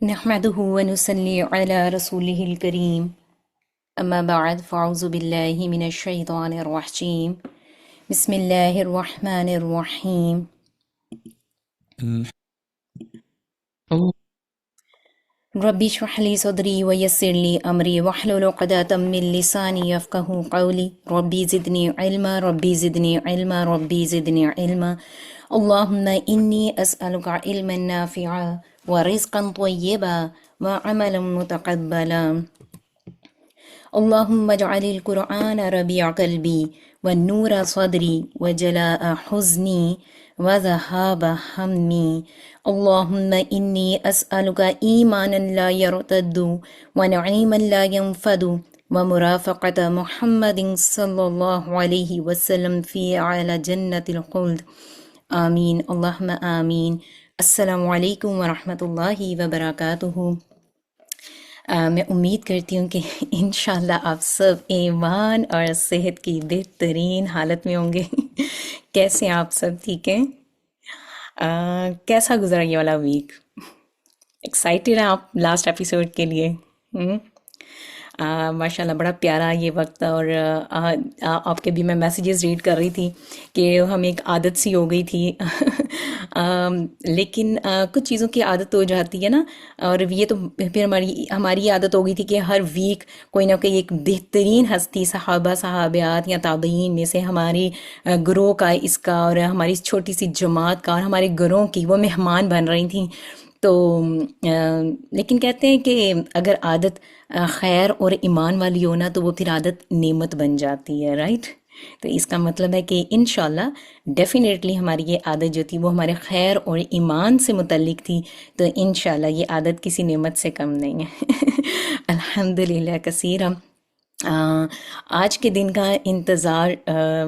نحمده ونصلي على رسوله الكريم أما بعد فأعوذ بالله من الشيطان الرجيم بسم الله الرحمن الرحيم الحمد ربي اشرح لي صدري ويسر لي أمري واحلل عقدة من لساني يفقهوا قولي ربي زدني علما ربي زدني علما ربي زدني علما اللهم إني أسألك علما نافعا ورزقا طيبا وعملا متقبلا اللهم اجعل القرآن ربيع قلبي والنور صدري وجلاء حزني وذهاب همي اللهم إني أسألك إيمانا لا يرتد ونعيما لا ينفد ومرافقة محمد صلى الله عليه وسلم في أعلى جنة الخلد آمین اللہم آمین۔ السلام علیکم ورحمۃ اللہ وبرکاتہ۔ میں امید کرتی ہوں کہ انشاءاللہ آپ سب ایمان اور صحت کی بہترین حالت میں ہوں گے۔ کیسے ہیں آپ سب؟ ٹھیک ہیں؟ کیسا گزرا یہ والا ویک؟ ایکسائٹیڈ ہیں آپ لاسٹ ایپیسوڈ کے لیے؟ ماشاء اللہ بڑا پیارا یہ وقت تھا، اور آپ کے بھی میں میسیجز ریڈ کر رہی تھی کہ ہمیں ایک عادت سی ہو گئی تھی لیکن کچھ چیزوں کی عادت ہو جاتی ہے نا، اور یہ تو پھر ہماری عادت ہو گئی تھی کہ ہر ویک کوئی نہ کوئی ایک بہترین ہستی صحابہ صحابیات یا تابعین میں سے ہماری گروہ کا، اس کا اور ہماری چھوٹی سی جماعت کا اور ہمارے گروہ کی وہ مہمان بن رہی تھیں۔ تو لیکن کہتے ہیں کہ اگر عادت خیر اور ایمان والی ہونا تو وہ پھر عادت نعمت بن جاتی ہے، رائٹ؟ تو اس کا مطلب ہے کہ انشاءاللہ ڈیفینیٹلی ہماری یہ عادت جو تھی وہ ہمارے خیر اور ایمان سے متعلق تھی، تو انشاءاللہ یہ عادت کسی نعمت سے کم نہیں ہے۔ الحمدللہ کثیرا۔ آج کے دن کا انتظار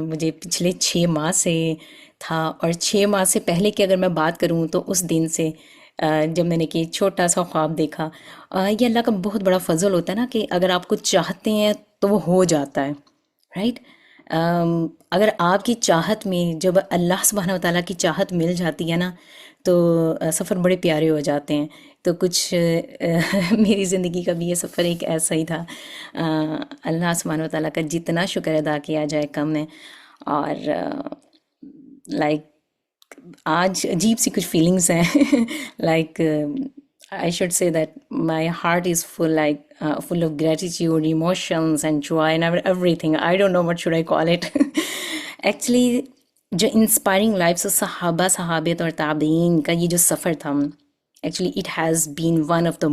مجھے پچھلے 6 ماہ سے تھا، اور 6 ماہ سے پہلے کی اگر میں بات کروں تو اس دن سے جب میں نے کہ چھوٹا سا خواب دیکھا۔ یہ اللہ کا بہت بڑا فضل ہوتا ہے نا کہ اگر آپ کچھ چاہتے ہیں تو وہ ہو جاتا ہے، رائٹ؟ اگر آپ کی چاہت میں جب اللہ سبحانہ و تعالیٰ کی چاہت مل جاتی ہے نا تو سفر بڑے پیارے ہو جاتے ہیں۔ تو کچھ میری زندگی کا بھی یہ سفر ایک ایسا ہی تھا۔ اللہ سبحانہ و تعالیٰ کا جتنا شکر ادا کیا جائے کم ہے، اور لائک آج عجیب سی کچھ فیلنگس ہیں like I should say that my heart is full of gratitude, emotions and joy and everything. I don't know what should I call it. Actually جو انسپائرنگ لائفس صحابہ صحابیت اور تابعین کا یہ جو سفر تھا، actually it has been one of the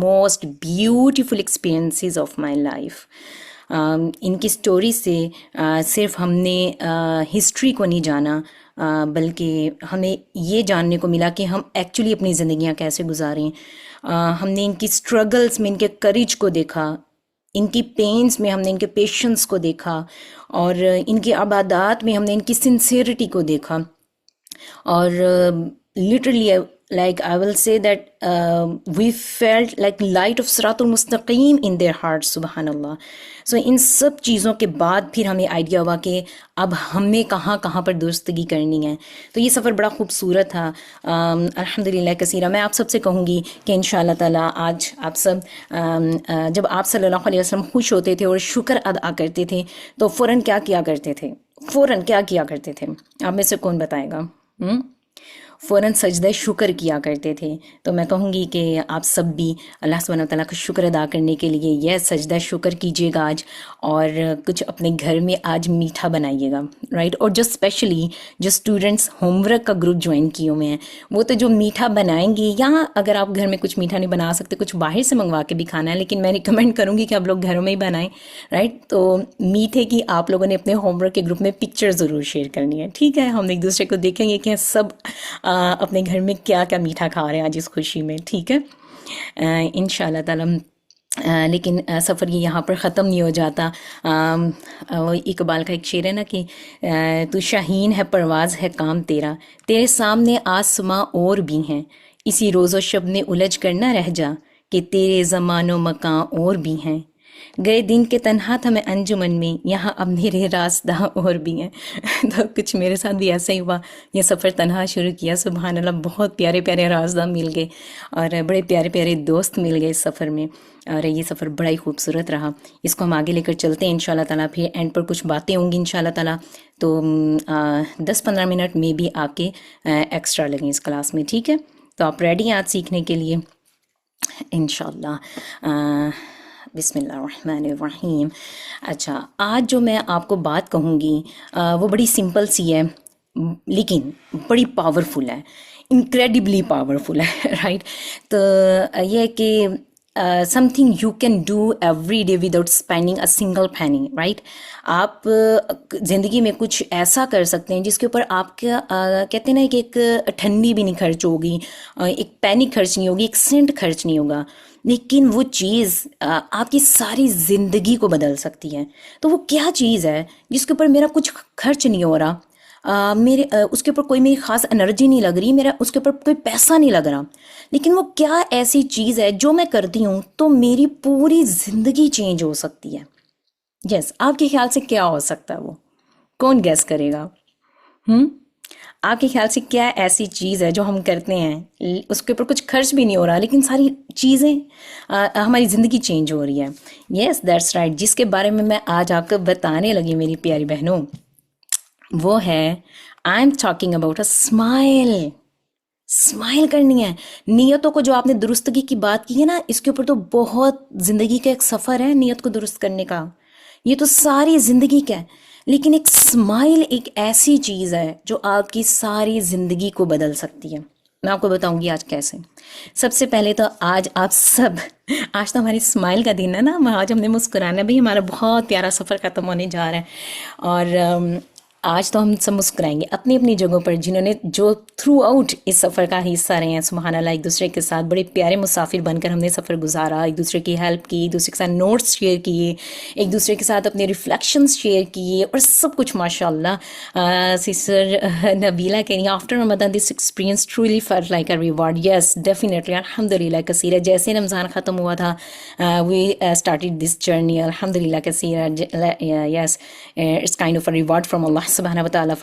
most beautiful experiences of my life. ان کی سٹوری سے صرف ہم نے ہسٹری کو نہیں جانا، بلکہ ہمیں یہ جاننے کو ملا کہ ہم ایکچولی اپنی زندگیاں کیسے گزاریں۔ ہم نے ان کی سٹرگلز میں ان کے کریج کو دیکھا، ان کی پینز میں ہم نے ان کے پیشنس کو دیکھا، اور ان کی عبادات میں ہم نے ان کی سنسیئرٹی کو دیکھا، اور literally like I will say that we felt like light of Sirat al-Mustaqim in their hearts, سبحان اللہ۔ سو ان سب چیزوں کے بعد پھر ہمیں آئیڈیا ہوا کہ اب ہمیں کہاں کہاں پر درستگی کرنی ہے۔ تو یہ سفر بڑا خوبصورت تھا الحمدللہ کثیرہ۔ میں آپ سب سے کہوں گی کہ انشاءاللہ تعالیٰ آج آپ سب جب آپ صلی اللہ علیہ وسلم خوش ہوتے تھے اور شکر ادا کرتے تھے تو فوراً کیا کیا کرتے تھے؟ فوراً کیا کیا کرتے تھے؟ آپ میں سے کون بتائے گا؟ فوراً سجدہ شکر کیا کرتے تھے۔ تو میں کہوں گی کہ آپ سب بھی اللہ سبحانہ وتعالیٰ کا شکر ادا کرنے کے لیے یہ سجدہ شکر کیجیے گا آج، اور کچھ اپنے گھر میں آج میٹھا بنائیے گا، رائٹ؟ اور جو اسپیشلی جو اسٹوڈنٹس ہوم ورک کا گروپ جوائن کیے ہوئے ہیں وہ تو جو میٹھا بنائیں گے، یا اگر آپ گھر میں کچھ میٹھا نہیں بنا سکتے کچھ باہر سے منگوا کے بھی کھانا ہے، لیکن میں ریکمینڈ کروں گی کہ آپ لوگ گھروں میں ہی بنائیں، رائٹ؟ تو میٹھے کی آپ لوگوں نے اپنے ہوم ورک کے گروپ میں پکچر ضرور شیئر کرنی ہے، ٹھیک ہے؟ ہم ایک دوسرے کو دیکھیں گے کہ سب اپنے گھر میں کیا کیا میٹھا کھا رہے ہیں آج اس خوشی میں، ٹھیک ہے؟ انشاءاللہ تعالیٰ۔ لیکن سفر یہ یہاں پر ختم نہیں ہو جاتا۔ اقبال کا ایک شعر ہے نا کہ تو شاہین ہے پرواز ہے کام تیرا، تیرے سامنے آسماں اور بھی ہیں، اسی روز و شب میں الجھ کر نہ رہ جا کہ تیرے زمان و مکان اور بھی ہیں۔ گئے دن کے تنہا تھا میں انجمن میں، یہاں اب میرے راستہ اور بھی ہیں۔ تو کچھ میرے ساتھ بھی ایسا ہی ہوا، یہ سفر تنہا شروع کیا، سبحان اللہ، بہت پیارے پیارے رازداں مل گئے اور بڑے پیارے پیارے دوست مل گئے اس سفر میں، اور یہ سفر بڑا ہی خوبصورت رہا۔ اس کو ہم آگے لے کر چلتے ہیں انشاءاللہ تعالیٰ، پھر اینڈ پر کچھ باتیں ہوں گی انشاءاللہ تعالیٰ، تو 10-15 منٹ میں بھی آپ کے ایکسٹرا لگیں اس کلاس میں، ٹھیک ہے؟ تو آپ ریڈی ہیں آج سیکھنے کے لیے انشاءاللہ؟ بسم اللہ الرحمن الرحیم۔ اچھا، آج جو میں آپ کو بات کہوں گی وہ بڑی سمپل سی ہے، لیکن بڑی پاورفل ہے، انکریڈبلی پاورفل ہے، رائٹ؟ تو یہ ہے کہ some thing you can do every day without spending a single penny, right? آپ زندگی میں کچھ ایسا کر سکتے ہیں جس کے اوپر آپ کا کہتے ہیں نا کہ ایک ٹھنڈی بھی نہیں خرچ ہوگی، ایک پینی خرچ نہیں ہوگی، ایک سینٹ خرچ نہیں ہوگا، لیکن وہ چیز آپ کی ساری زندگی کو بدل سکتی ہے۔ تو وہ کیا چیز ہے جس کے اوپر میرا کچھ خرچ نہیں ہو رہا، میرے اس کے اوپر کوئی میری خاص انرجی نہیں لگ رہی، میرا اس کے اوپر کوئی پیسہ نہیں لگ رہا، لیکن وہ کیا ایسی چیز ہے جو میں کرتی ہوں تو میری پوری زندگی چینج ہو سکتی ہے؟ یس، آپ کے خیال سے کیا ہو سکتا ہے وہ؟ کون گیس کرے گا؟ آپ کے خیال سے کیا ایسی چیز ہے جو ہم کرتے ہیں، اس کے اوپر کچھ خرچ بھی نہیں ہو رہا لیکن ساری چیزیں ہماری زندگی چینج ہو رہی ہے؟ یس دیٹس رائٹ، جس کے بارے میں آج آپ کو بتانے لگی میری پیاری بہنوں، وہ ہے I am talking about a smile. Smile کرنی ہے، نیتوں کو جو آپ نے درستگی کی بات کی ہے نا، اس کے اوپر تو بہت زندگی کا ایک سفر ہے نیت کو درست کرنے کا، یہ تو ساری زندگی کا ہے، لیکن ایک اسمائل ایک ایسی چیز ہے جو آپ کی ساری زندگی کو بدل سکتی ہے۔ میں آپ کو بتاؤں گی آج کیسے۔ سب سے پہلے تو آج آپ سب، آج تو ہماری اسمائل کا دن ہے نا، آج ہم نے مسکرانا بھی، ہمارا بہت پیارا سفر ختم ہونے جا رہا ہے، اور آج تو ہم سب مسکرائیں گے اپنی اپنی جگہوں پر، جنہوں نے جو تھرو آؤٹ اس سفر کا حصہ رہے ہیں، سبحان اللہ، ایک دوسرے کے ساتھ بڑے پیارے مسافر بن کر ہم نے سفر گزارا، ایک دوسرے کی ہیلپ کی، ایک دوسرے کے ساتھ نوٹس شیئر کیے، ایک دوسرے کے ساتھ اپنے ریفلیکشنز شیئر کیے، اور سب کچھ ماشاء اللہ۔ سسٹر نبیلہ کہہ رہی ہیں after Ramzan this experience truly felt like a reward. Yes definitely, الحمد للہ کثیرہ، جیسے رمضان ختم ہوا تھا وی اسٹارٹیڈ دس جرنی، الحمد للہ کثیرہ۔ Yes it's kind of a reward from Allah سبحانہ وتعالیٰ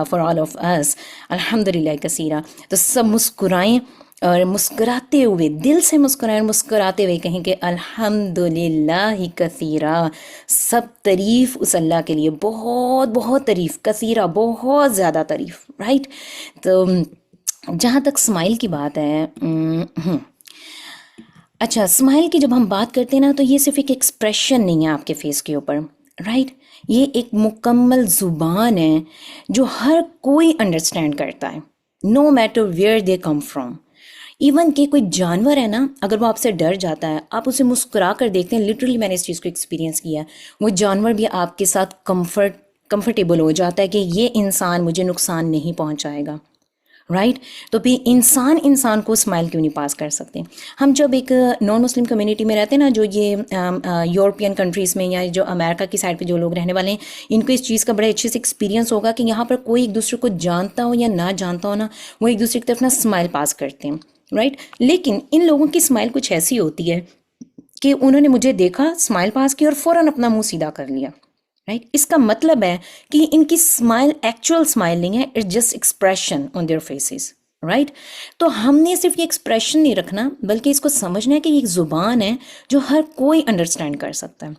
فار آل آف اس، الحمد للہ کثیرہ۔ تو سب مسکرائیں اور مسکراتے ہوئے، دل سے مسکرائیں اور مسکراتے ہوئے کہیں کہ الحمد للہ کثیرہ، سب تعریف اس اللہ کے لیے، بہت بہت تعریف، کثیرہ بہت زیادہ تعریف، رائٹ؟ تو جہاں تک اسمائل کی بات ہے، اچھا، اسمائل کی جب ہم بات کرتے ہیں نا، تو یہ صرف ایک ایکسپریشن نہیں ہے آپ کے فیس کے اوپر، رائٹ؟ یہ ایک مکمل زبان ہے جو ہر کوئی انڈرسٹینڈ کرتا ہے، no matter where they come from. Even کہ کوئی جانور ہے نا، اگر وہ آپ سے ڈر جاتا ہے، آپ اسے مسکرا کر دیکھتے ہیں، لٹرلی میں نے اس چیز کو ایکسپیرینس کیا ہے، وہ جانور بھی آپ کے ساتھ کمفرٹیبل ہو جاتا ہے کہ یہ انسان مجھے نقصان نہیں پہنچائے گا، رائٹ؟ تو پھر انسان کو اسمائل کیوں نہیں پاس کر سکتے؟ ہم جب ایک نان مسلم کمیونٹی میں رہتے ہیں نا، جو یہ یورپین کنٹریز میں یا جو امریکہ کی سائڈ پہ جو لوگ رہنے والے ہیں، ان کو اس چیز کا بڑے اچھے سے ایکسپیرینس ہوگا کہ یہاں پر کوئی ایک دوسرے کو جانتا ہو یا نہ جانتا ہو نا، وہ ایک دوسرے کی طرف نا اسمائل پاس کرتے ہیں، رائٹ؟ لیکن ان لوگوں کی اسمائل کچھ ایسی ہوتی ہے کہ انہوں نے مجھے دیکھا، اسمائل پاس کی اور فوراً اپنا منہ سیدھا کر لیا، رائٹ؟ اس کا مطلب ہے کہ ان کی اسمائل ایکچوئل اسمائل نہیں ہے، it's just expression on their faces, right? تو ہم نے صرف یہ ایکسپریشن نہیں رکھنا، بلکہ اس کو سمجھنا ہے کہ یہ ایک زبان ہے جو ہر کوئی انڈرسٹینڈ کر سکتا ہے،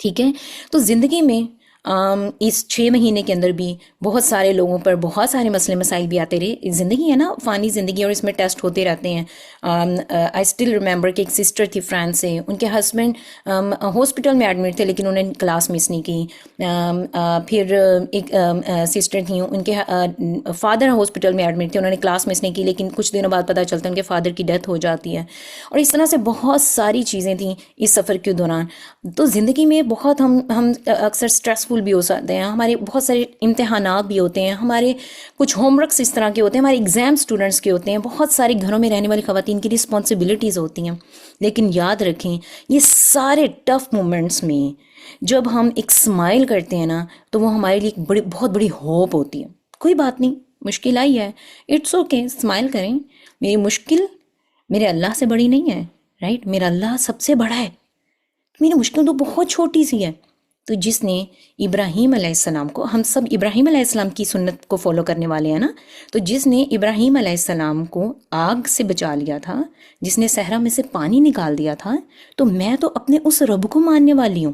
ٹھیک ہے؟ تو زندگی میں اس 6 مہینے کے اندر بھی بہت سارے لوگوں پر بہت سارے مسئلے مسائل بھی آتے رہے، زندگی ہے نا، فانی زندگی، اور اس میں ٹیسٹ ہوتے رہتے ہیں۔ آئی اسٹل ریمبر کہ ایک سسٹر تھی فرانس سے، ان کے ہسبینڈ ہاسپٹل میں ایڈمٹ تھے لیکن انہوں نے کلاس مس نہیں کی۔ پھر ایک سسٹر تھیں، ان کے فادر ہاسپٹل میں ایڈمٹ تھے، انہوں نے کلاس مس نہیں کی، لیکن کچھ دنوں بعد پتہ چلتا ہے ان کے فادر کی ڈیتھ ہو جاتی ہے، اور اس طرح سے بہت ساری چیزیں تھیں اس سفر کے دوران۔ تو زندگی میں بہت ہم اکثر اسٹریسفل بھی ہو سکتے ہیں، ہمارے بہت سارے امتحانات بھی ہوتے ہیں، ہمارے کچھ ہوم ورکس اس طرح کے ہوتے ہیں، ہمارے ایگزام اسٹوڈنٹس کے ہوتے ہیں، بہت سارے گھروں میں رہنے والی خواتین کی رسپانسبلٹیز ہوتی ہیں، لیکن یاد رکھیں یہ سارے ٹف مومنٹس میں جب ہم ایک اسمائل کرتے ہیں نا، تو وہ ہمارے لیے ایک بہت بڑی ہوپ ہوتی ہے۔ کوئی بات نہیں، مشکل آئی ہے، اٹس اوکے، اسمائل کریں، میری مشکل میرے اللہ سے بڑی نہیں ہے، رائٹ؟ میرا اللہ سب سے بڑا ہے، میری مشکل تو بہت چھوٹی سی ہے. تو جس نے ابراہیم علیہ السلام کو، ہم سب ابراہیم علیہ السلام کی سنت کو فالو کرنے والے ہیں نا، تو جس نے ابراہیم علیہ السلام کو آگ سے بچا لیا تھا، جس نے صحرا میں سے پانی نکال دیا تھا، تو میں تو اپنے اس رب کو ماننے والی ہوں.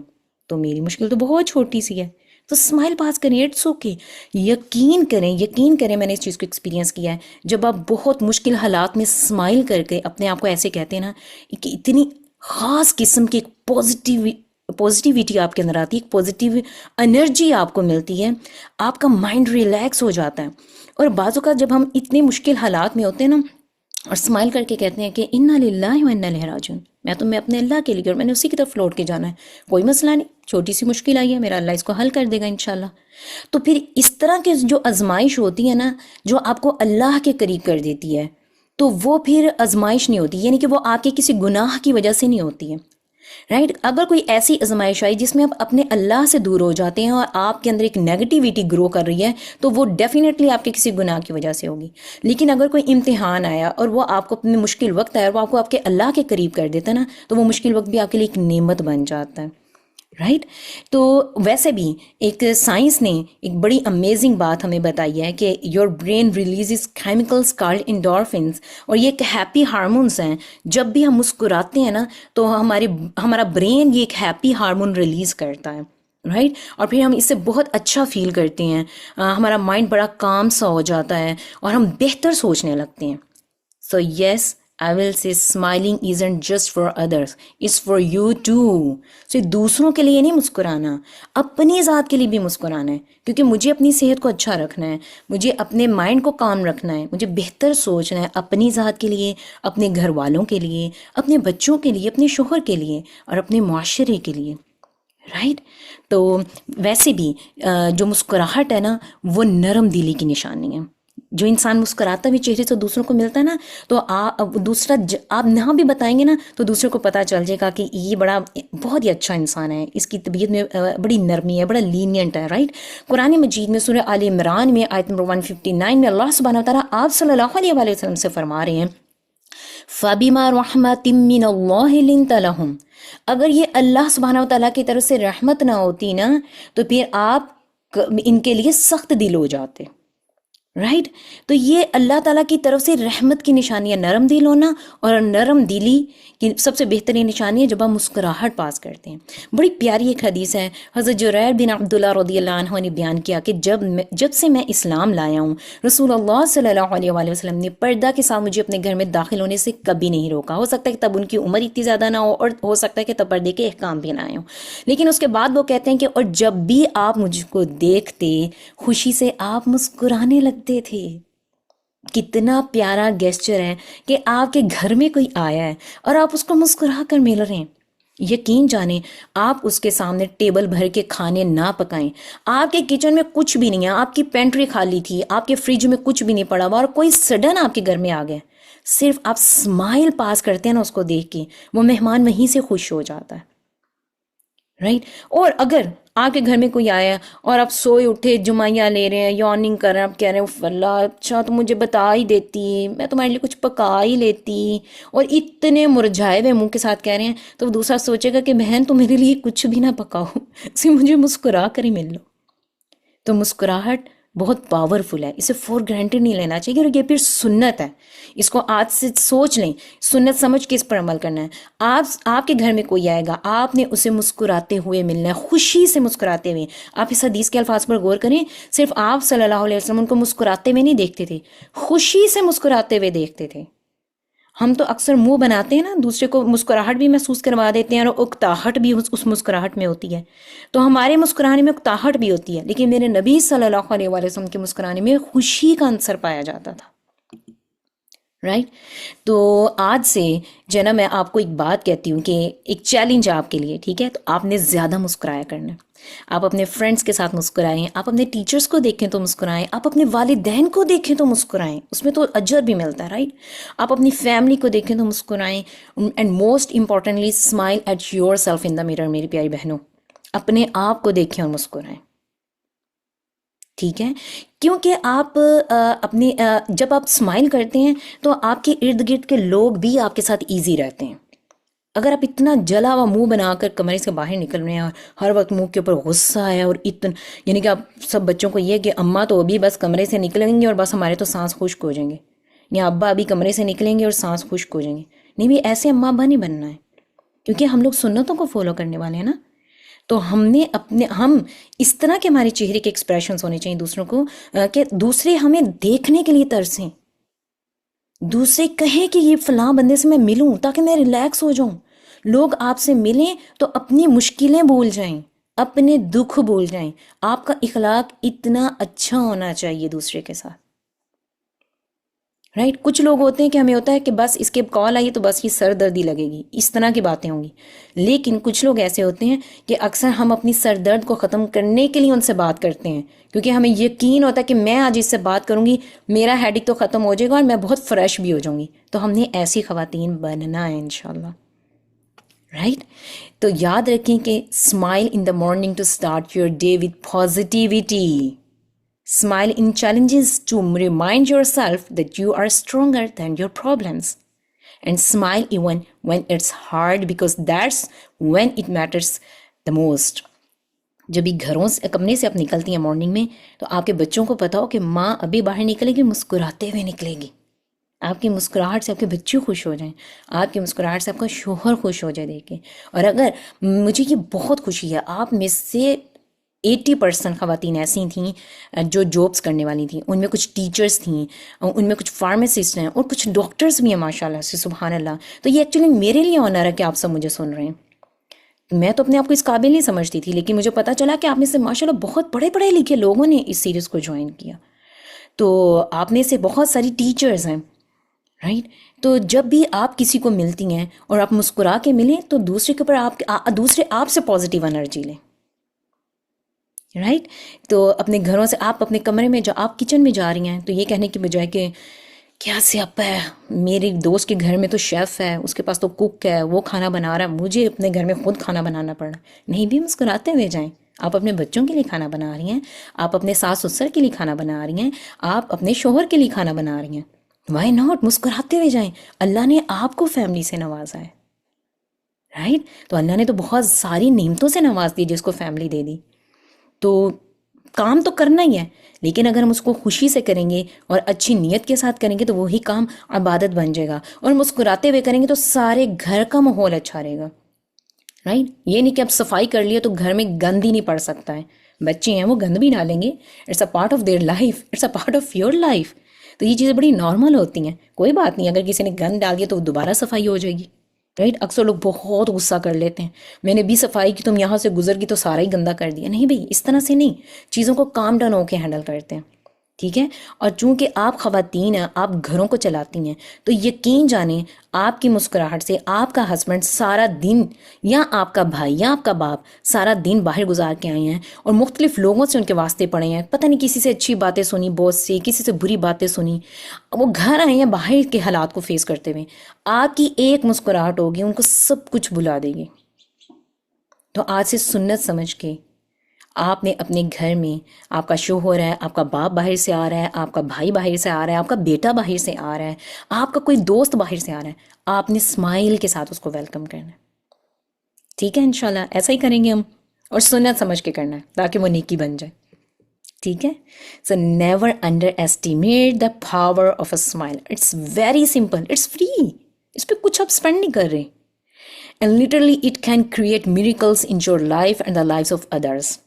تو میری مشکل تو بہت چھوٹی سی ہے. تو اسمائل پاس کریں، اٹس اوکے. یقین کریں میں نے اس چیز کو ایکسپیرینس کیا ہے. جب آپ بہت مشکل حالات میں اسمائل کر کے اپنے آپ کو ایسے کہتے ہیں نا کہ اتنی خاص قسم کی ایک پازیٹیوٹی آپ کے اندر آتی ہے، ایک پازیٹیو انرجی آپ کو ملتی ہے، آپ کا مائنڈ ریلیکس ہو جاتا ہے. اور بعض اوقات جب ہم اتنے مشکل حالات میں ہوتے ہیں نا اور اسمائل کر کے کہتے ہیں کہ انا للہ و انا الیہ راجعون، میں اپنے اللہ کے لیے اور میں نے اسی کی طرف لوٹ کے جانا ہے، کوئی مسئلہ نہیں، چھوٹی سی مشکل آئی ہے، میرا اللہ اس کو حل کر دے گا انشاءاللہ. تو پھر اس طرح کے جو آزمائش ہوتی ہے نا، جو آپ کو اللہ کے قریب کر دیتی ہے، تو وہ پھر آزمائش نہیں ہوتی، یعنی کہ وہ آپ کے کسی گناہ کی وجہ سے نہیں ہوتی ہے. رائٹ. اگر کوئی ایسی آزمائش آئی جس میں آپ اپنے اللہ سے دور ہو جاتے ہیں اور آپ کے اندر ایک نیگیٹیوٹی گرو کر رہی ہے، تو وہ ڈیفینیٹلی آپ کے کسی گناہ کی وجہ سے ہوگی. لیکن اگر کوئی امتحان آیا اور وہ آپ کو اپنے مشکل وقت آیا اور وہ آپ کو آپ کے اللہ کے قریب کر دیتا ہے نا، تو وہ مشکل وقت بھی آپ کے لیے ایک نعمت بن جاتا ہے. رائٹ. تو ویسے بھی ایک سائنس نے ایک بڑی امیزنگ بات ہمیں بتائی ہے کہ your brain releases chemicals called endorphins, اور یہ ایک ہیپی ہارمونس ہیں. جب بھی ہم مسکراتے ہیں نا تو ہمارا برین یہ ایک ہیپی ہارمون ریلیز کرتا ہے. رائٹ. اور پھر ہم اس سے بہت اچھا فیل کرتے ہیں، ہمارا مائنڈ بڑا کام سا ہو جاتا ہے اور ہم بہتر سوچنے لگتے ہیں. So yes, I will say smiling isn't just for others, it's for you too. So دوسروں کے لیے نہیں مسکرانا، اپنی ذات کے لیے بھی مسکرانا ہے، کیونکہ مجھے اپنی صحت کو اچھا رکھنا ہے، مجھے اپنے مائنڈ کو کام رکھنا ہے، مجھے بہتر سوچنا ہے اپنی ذات کے لیے، اپنے گھر والوں کے لیے، اپنے بچوں کے لیے، اپنے شوہر کے لیے اور اپنے معاشرے کے لیے. رائٹ. تو ویسے بھی جو مسکراہٹ ہے نا وہ نرم دلی کی نشانی ہے. جو انسان مسکراتا بھی چہرے سے دوسروں کو ملتا ہے نا، تو آپ نہ بھی بتائیں گے نا تو دوسروں کو پتہ چل جائے گا کہ یہ بہت ہی اچھا انسان ہے، اس کی طبیعت میں بڑی نرمی ہے، بڑا لینینٹ ہے. رائٹ. قرآن مجید میں سورہ آل عمران میں آیت نمبر 159 میں اللہ سبحانہ وتعالیٰ آپ صلی اللہ علیہ وآلہ وسلم سے فرما رہے ہیں فَبِمَا رَحْمَةٍ مِّنَ اللَّهِ لِنْتَ لَهُمْ. اگر یہ اللہ سبحانہ وتعالیٰ کی طرف سے رحمت نہ ہوتی نا تو پھر آپ ان کے لیے سخت دل ہو جاتے. رائٹ. تو یہ اللہ تعالیٰ کی طرف سے رحمت کی نشانی ہے نرم دل ہونا، اور نرم دلی کی سب سے بہترین نشانی ہے جب ہم مسکراہٹ پاس کرتے ہیں. بڑی پیاری ایک حدیث ہے، حضرت جریر بن عبداللہ رضی اللہ عنہ نے بیان کیا کہ جب سے میں اسلام لایا ہوں، رسول اللہ صلی اللہ علیہ وآلہ وسلم نے پردہ کے ساتھ مجھے اپنے گھر میں داخل ہونے سے کبھی نہیں روکا. ہو سکتا ہے کہ تب ان کی عمر اتنی زیادہ نہ ہو، اور ہو سکتا ہے کہ تب پردے کے احکام بھی نہ آئے ہوں، لیکن اس کے بعد وہ کہتے ہیں کہ اور جب بھی آپ مجھ کو دیکھتے خوشی سے آپ مسکرانے لگتے تھے. کتنا پیارا گیسچر ہے کہ آپ کے گھر میں کوئی آیا ہے اور آپ اس کو مسکرا کر مل رہے ہیں. یقین جانیں آپ اس کے سامنے ٹیبل بھر کے کھانے نہ پکائیں، آپ کے کچن میں کچھ بھی نہیں ہے، آپ کی پینٹری خالی تھی، آپ کے فریج میں کچھ بھی نہیں پڑا ہوا، اور کوئی سڈن آپ کے گھر میں آ گیا، صرف آپ اسمائل پاس کرتے ہیں نا اس کو دیکھ کے، وہ مہمان وہیں سے خوش ہو جاتا ہے. رائٹ. اور اگر آپ کے گھر میں کوئی آیا اور آپ سوئے اٹھے جمعیہ لے رہے ہیں، یارننگ کر رہے ہیں، آپ کہہ رہے ہیں اللہ اچھا تو مجھے بتا ہی دیتی، میں تمہارے لیے کچھ پکا ہی لیتی، اور اتنے مرجھائے ہوئے منہ کے ساتھ کہہ رہے ہیں، تو دوسرا سوچے گا کہ بہن تو میرے لیے کچھ بھی نہ پکاؤ، صرف مجھے مسکرا کر ہی مل لو. تو مسکراہٹ بہت پاورفل ہے، اسے فور گرانٹیڈ نہیں لینا چاہیے، اور یہ پھر سنت ہے. اس کو آج سے سوچ لیں، سنت سمجھ کے اس پر عمل کرنا ہے. آپ کے گھر میں کوئی آئے گا، آپ نے اسے مسکراتے ہوئے ملنا ہے، خوشی سے مسکراتے ہوئے. آپ اس حدیث کے الفاظ پر غور کریں، صرف آپ صلی اللہ علیہ وسلم ان کو مسکراتے ہوئے نہیں دیکھتے تھے، خوشی سے مسکراتے ہوئے دیکھتے تھے. ہم تو اکثر منہ بناتے ہیں نا، دوسرے کو مسکراہٹ بھی محسوس کروا دیتے ہیں، اور اکتاہٹ بھی اس مسکراہٹ میں ہوتی ہے. تو ہمارے مسکرانے میں اکتاہٹ بھی ہوتی ہے، لیکن میرے نبی صلی اللہ علیہ وآلہ وسلم کے مسکرانے میں خوشی کا عنصر پایا جاتا تھا. رائٹ. تو آج سے جو ہے نا میں آپ کو ایک بات کہتی ہوں کہ ایک چیلنج ہے آپ کے لیے، ٹھیک ہے؟ تو آپ نے زیادہ مسکرایا کرنا ہے. آپ اپنے فرینڈس کے ساتھ مسکرائیں، آپ اپنے ٹیچرز کو دیکھیں تو مسکرائیں، آپ اپنے والدین کو دیکھیں تو مسکرائیں، اس میں تو اجر بھی ملتا ہے. رائٹ. آپ اپنی فیملی کو دیکھیں تو مسکرائیں. And most importantly smile at yourself in the mirror. میری پیاری بہنوں، اپنے آپ کو دیکھیں اور مسکرائیں. ٹھیک ہے؟ کیونکہ آپ جب آپ اسمائل کرتے ہیں تو آپ کے ارد گرد کے لوگ بھی آپ کے ساتھ ایزی رہتے ہیں. اگر آپ اتنا جلا ہوا منہ بنا کر کمرے سے باہر نکل رہے ہیں اور ہر وقت منہ کے اوپر غصہ ہے اور اتنا، یعنی کہ آپ سب بچوں کو یہ کہ اماں تو ابھی بس کمرے سے نکلیں گے اور بس ہمارے تو سانس خشک ہو جائیں گے، یا ابا ابھی کمرے سے نکلیں گے اور سانس خشک ہو جائیں گے، نہیں بھی ایسے اماں ابا نہیں بننا ہے، کیونکہ ہم لوگ سنتوں کو فالو کرنے والے ہیں نا. تو ہم اس طرح کے ہمارے چہرے کے ایکسپریشنز ہونے چاہیے دوسروں کو، کہ دوسرے ہمیں دیکھنے کے لیے ترسیں، دوسرے کہیں کہ یہ فلاں بندے سے میں ملوں تاکہ میں ریلیکس ہو جاؤں. لوگ آپ سے ملیں تو اپنی مشکلیں بھول جائیں، اپنے دکھ بھول جائیں. آپ کا اخلاق اتنا اچھا ہونا چاہیے دوسرے کے ساتھ، رائٹ. کچھ لوگ ہوتے ہیں کہ ہمیں ہوتا ہے کہ بس اس کے کال آئی تو بس یہ سر دردی لگے گی، اس طرح کی باتیں ہوں گی. لیکن کچھ لوگ ایسے ہوتے ہیں کہ اکثر ہم اپنی سر درد کو ختم کرنے کے لیے ان سے بات کرتے ہیں، کیونکہ ہمیں یقین ہوتا ہے کہ میں آج اس سے بات کروں گی میرا ہیڈک تو ختم ہو جائے گا اور میں بہت فریش بھی ہو جاؤں گی. تو ہم نے ایسی خواتین بننا ہے انشاءاللہ، رائٹ. تو یاد رکھیں کہ smile in the morning to start your day with positivity. Smile in challenges to remind yourself that you are stronger than your problems. And smile even when it's hard because that's when it matters the most. جب بھی گھروں سے کمرے سے آپ نکلتی ہیں morning میں تو آپ کے بچوں کو پتا ہو کہ ماں ابھی باہر نکلے گی، مسکراتے ہوئے نکلے گی. آپ کی مسکراہٹ سے آپ کے بچے خوش ہو جائیں، آپ کی مسکراہٹ سے آپ کا شوہر خوش ہو جائے دیکھ کے. اور اگر مجھے یہ بہت خوشی ہے آپ میں سے 80% خواتین ایسی تھیں جو جابس کرنے والی تھیں، ان میں کچھ ٹیچرز تھیں، ان میں کچھ فارمیسسٹ ہیں اور کچھ ڈاکٹرز بھی ہیں ماشاء اللہ سے، سبحان اللہ. تو یہ ایکچولی میرے لیے آنر ہے کہ آپ سب مجھے سن رہے ہیں. میں تو اپنے آپ کو اس قابل نہیں سمجھتی تھی، لیکن مجھے پتا چلا کہ آپ میں سے ماشاء اللہ بہت بڑے پڑھے لکھے لوگوں نے اس سیریز کو جوائن کیا. تو آپ میں سے بہت ساری ٹیچرز ہیں، رائٹ. تو جب بھی آپ کسی کو ملتی ہیں اور آپ مسکرا کے ملیں تو دوسرے کے اوپر دوسرے آپ سے پازیٹیو انرجی لیں، رائٹ. تو اپنے گھروں سے آپ اپنے کمرے میں آپ کچن میں جا رہی ہیں تو یہ کہنے کی بجائے کہ کیا سیاپا ہے، میری دوست کے گھر میں تو شیف ہے، اس کے پاس تو کک ہے، وہ کھانا بنا رہا ہے، مجھے اپنے گھر میں خود کھانا بنانا پڑ رہا ہے. نہیں بھی مسکراتے ہوئے جائیں. آپ اپنے بچوں کے لیے کھانا بنا رہی ہیں، آپ اپنے ساس سسر کے لیے کھانا بنا رہی ہیں، آپ اپنے شوہر کے لیے کھانا بنا رہی ہیں. وائی ناٹ، مسکراتے ہوئے جائیں. اللہ نے آپ کو فیملی سے نوازا ہے، رائٹ. تو اللہ نے تو بہت ساری نعمتوں سے نواز دی جس کو فیملی دے دی. تو کام تو کرنا ہی ہے، لیکن اگر ہم اس کو خوشی سے کریں گے اور اچھی نیت کے ساتھ کریں گے تو وہی کام عبادت بن جائے گا. اور مسکراتے ہوئے کریں گے تو سارے گھر کا ماحول اچھا رہے گا، رائٹ. یہ نہیں کہ اب صفائی کر لیے تو گھر میں گند ہی نہیں پڑ سکتا ہے. بچے ہیں وہ گند بھی ڈالیں گے، it's a part of their life, it's a part of your life. تو یہ چیزیں بڑی نارمل ہوتی ہیں، کوئی بات نہیں. اگر کسی نے گند ڈال دیا تو دوبارہ صفائی ہو جائے گی، رائٹ. اکثر لوگ بہت غصہ کر لیتے ہیں، میں نے بھی صفائی کی، تم یہاں سے گزر گئی تو سارا ہی گندا کر دیا. نہیں بھائی، اس طرح سے نہیں، چیزوں کو کام ڈاؤن ہو کے ہینڈل کرتے ہیں، ٹھیک ہے. اور چونکہ آپ خواتین ہیں، آپ گھروں کو چلاتی ہیں، تو یقین جانیں آپ کی مسکراہٹ سے آپ کا ہسبینڈ سارا دن، یا آپ کا بھائی یا آپ کا باپ سارا دن باہر گزار کے آئے ہیں اور مختلف لوگوں سے ان کے واسطے پڑے ہیں، پتہ نہیں کسی سے اچھی باتیں سنی، باس سے، کسی سے بری باتیں سنی، وہ گھر آئے ہیں باہر کے حالات کو فیس کرتے ہوئے. آپ کی ایک مسکراہٹ ہوگی ان کو سب کچھ بھلا دے گی. تو آج سے سنت سمجھ کے آپ نے اپنے گھر میں، آپ کا شوہر ہے، آپ کا باپ باہر سے آ رہا ہے، آپ کا بھائی باہر سے آ رہا ہے، آپ کا بیٹا باہر سے آ رہا ہے، آپ کا کوئی دوست باہر سے آ رہا ہے، آپ نے اسمائل کے ساتھ اس کو ویلکم کرنا ہے. ٹھیک ہے، انشاءاللہ ایسا ہی کریں گے ہم، اور سنت سمجھ کے کرنا ہے تاکہ وہ نیکی بن جائے. ٹھیک ہے. So never underestimate the power of a smile. It's very simple, it's free, اس پہ کچھ آپ اسپینڈ نہیں کر رہے. And literally it can create miracles in your life and the life of others.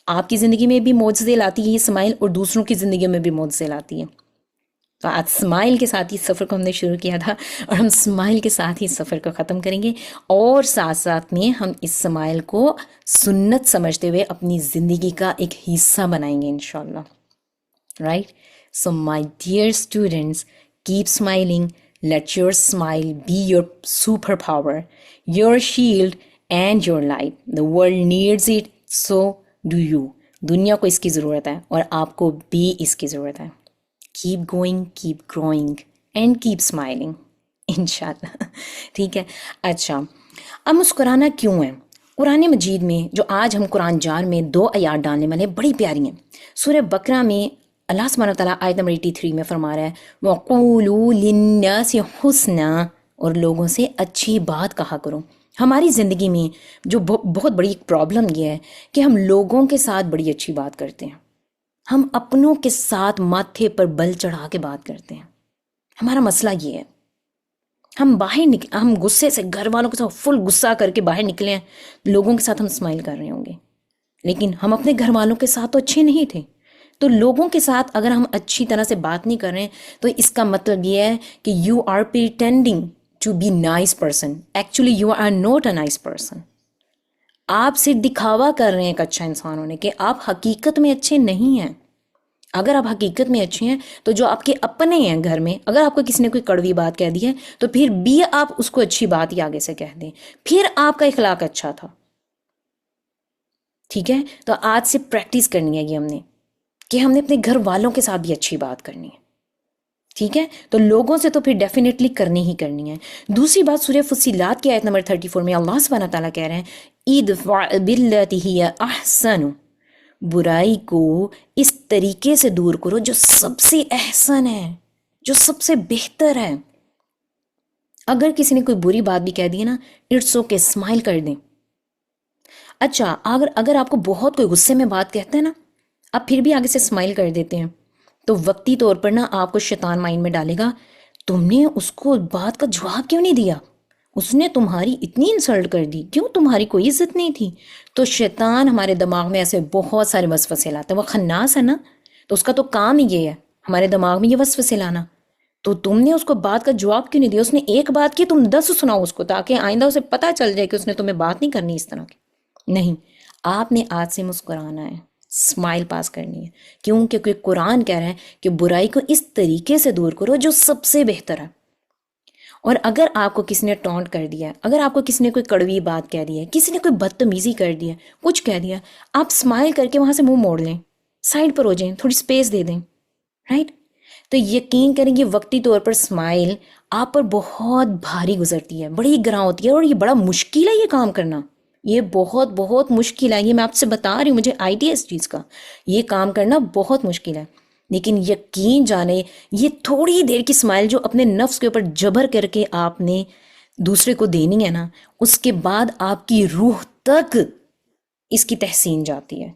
آپ کی زندگی میں بھی معجزے لاتی ہے یہ اسمائل، اور دوسروں کی زندگی میں بھی معجزے لاتی ہے. تو آج اسمائل کے ساتھ ہی سفر کو ہم نے شروع کیا تھا، اور ہم اسمائل کے ساتھ ہی سفر کو ختم کریں گے، اور ساتھ ساتھ میں ہم اس اسمائل کو سنت سمجھتے ہوئے اپنی زندگی کا ایک حصہ بنائیں گے انشاءاللہ، right. So my dear students, keep smiling. Let your smile be your super power, your shield and your light. The world needs it, so do you. دنیا کو اس کی ضرورت ہے اور آپ کو بھی اس کی ضرورت ہے. Keep going, cap growing and keep smiling انشاءاللہ. ٹھیک ہے. اچھا، اب مسکرانا کیوں ہے؟ قرآن مجید میں جو آج ہم قرآن جار میں 2 آیات ڈالنے والے ہیں بڑی پیاری ہیں. سورہ بقرہ میں اللہ سبحانہ وتعالیٰ آیت نمبر 83 میں فرما رہا ہے وَقُولُوا لِلنَّاسِ حُسْنًا اور لوگوں سے اچھی بات کہا کرو۔ ہماری زندگی میں جو بہت بڑی ایک پرابلم یہ ہے کہ ہم لوگوں کے ساتھ بڑی اچھی بات کرتے ہیں، ہم اپنوں کے ساتھ ماتھے پر بل چڑھا کے بات کرتے ہیں۔ ہمارا مسئلہ یہ ہے، ہم غصے سے گھر والوں کے ساتھ فل غصہ کر کے باہر نکلے ہیں، لوگوں کے ساتھ ہم اسمائل کر رہے ہوں گے، لیکن ہم اپنے گھر والوں کے ساتھ تو اچھے نہیں تھے۔ تو لوگوں کے ساتھ اگر ہم اچھی طرح سے بات نہیں کر رہے ہیں تو اس کا مطلب یہ ہے کہ you are pretending to be nice person, actually you are not a nice person. آپ صرف دکھاوا کر رہے ہیں ایک اچھا انسان ہونے کے، آپ حقیقت میں اچھے نہیں ہیں۔ اگر آپ حقیقت میں اچھے ہیں تو جو آپ کے اپنے ہیں گھر میں، اگر آپ کو کسی نے کوئی کڑوی بات کہہ دی ہے تو پھر بھی آپ اس کو اچھی بات ہی آگے سے کہہ دیں، پھر آپ کا اخلاق اچھا تھا۔ ٹھیک ہے، تو آج سے پریکٹس کرنی ہے یہ ہم نے، کہ ہم نے اپنے گھر والوں کے ساتھ بھی اچھی بات کرنی ہے۔ ٹھیک ہے، تو لوگوں سے تو پھر ڈیفینیٹلی کرنی ہی کرنی ہے۔ دوسری بات سورہ فصیلات کی آیت نمبر 34 میں اللہ سبحانہ تعالیٰ کہہ رہے ہیں ادفع باللتی ہی احسن، برائی کو اس طریقے سے دور کرو جو سب سے احسن ہے، جو سب سے بہتر ہے۔ اگر کسی نے کوئی بری بات بھی کہہ دی ہے نا، اٹس اوکے، اسمائل کر دیں۔ اچھا، اگر آپ کو بہت کوئی غصے میں بات کہتا ہے نا، آپ پھر بھی آگے سے اسمائل کر دیتے ہیں، تو وقتی طور پر نا آپ کو شیطان مائنڈ میں ڈالے گا تم نے اس کو بات کا جواب کیوں نہیں دیا، اس نے تمہاری اتنی انسلٹ کر دی، کیوں تمہاری کوئی عزت نہیں تھی۔ تو شیطان ہمارے دماغ میں ایسے بہت سارے وسوسے لاتا ہے، وہ خناس ہے نا، تو اس کا تو کام ہی یہ ہے ہمارے دماغ میں یہ وسوسے لانا۔ تو تم نے اس کو بات کا جواب کیوں نہیں دیا، اس نے ایک بات کی تم 10 سناؤ اس کو، تاکہ آئندہ اسے پتہ چل جائے کہ اس نے تمہیں بات نہیں کرنی اس طرح کی۔ نہیں، آپ نے آج سے مسکرانا ہے، اسمائل پاس کرنی ہے، کیونکہ قرآن کہہ رہا ہے کہ برائی کو اس طریقے سے دور کرو جو سب سے بہتر ہے۔ اور اگر آپ کو کسی نے ٹونٹ کر دیا ہے، اگر آپ کو کسی نے کوئی کڑوی بات کہہ دی ہے، کسی نے کوئی بدتمیزی کر دی ہے، کچھ کہہ دیا، آپ اسمائل کر کے وہاں سے منہ موڑ لیں، سائڈ پر ہو جائیں، تھوڑی سپیس دے دیں، رائٹ؟ تو یقین کریں گے وقتی طور پر اسمائل آپ پر بہت بھاری گزرتی ہے، بڑی گراں ہوتی ہے، اور یہ بڑا مشکل ہے یہ کام کرنا، یہ بہت بہت مشکل ہے، یہ میں آپ سے بتا رہی ہوں، مجھے آئیڈیا اس چیز کا، یہ کام کرنا بہت مشکل ہے۔ لیکن یقین جانے یہ تھوڑی دیر کی اسمائل جو اپنے نفس کے اوپر جبر کر کے آپ نے دوسرے کو دینی ہے نا، اس کے بعد آپ کی روح تک اس کی تحسین جاتی ہے،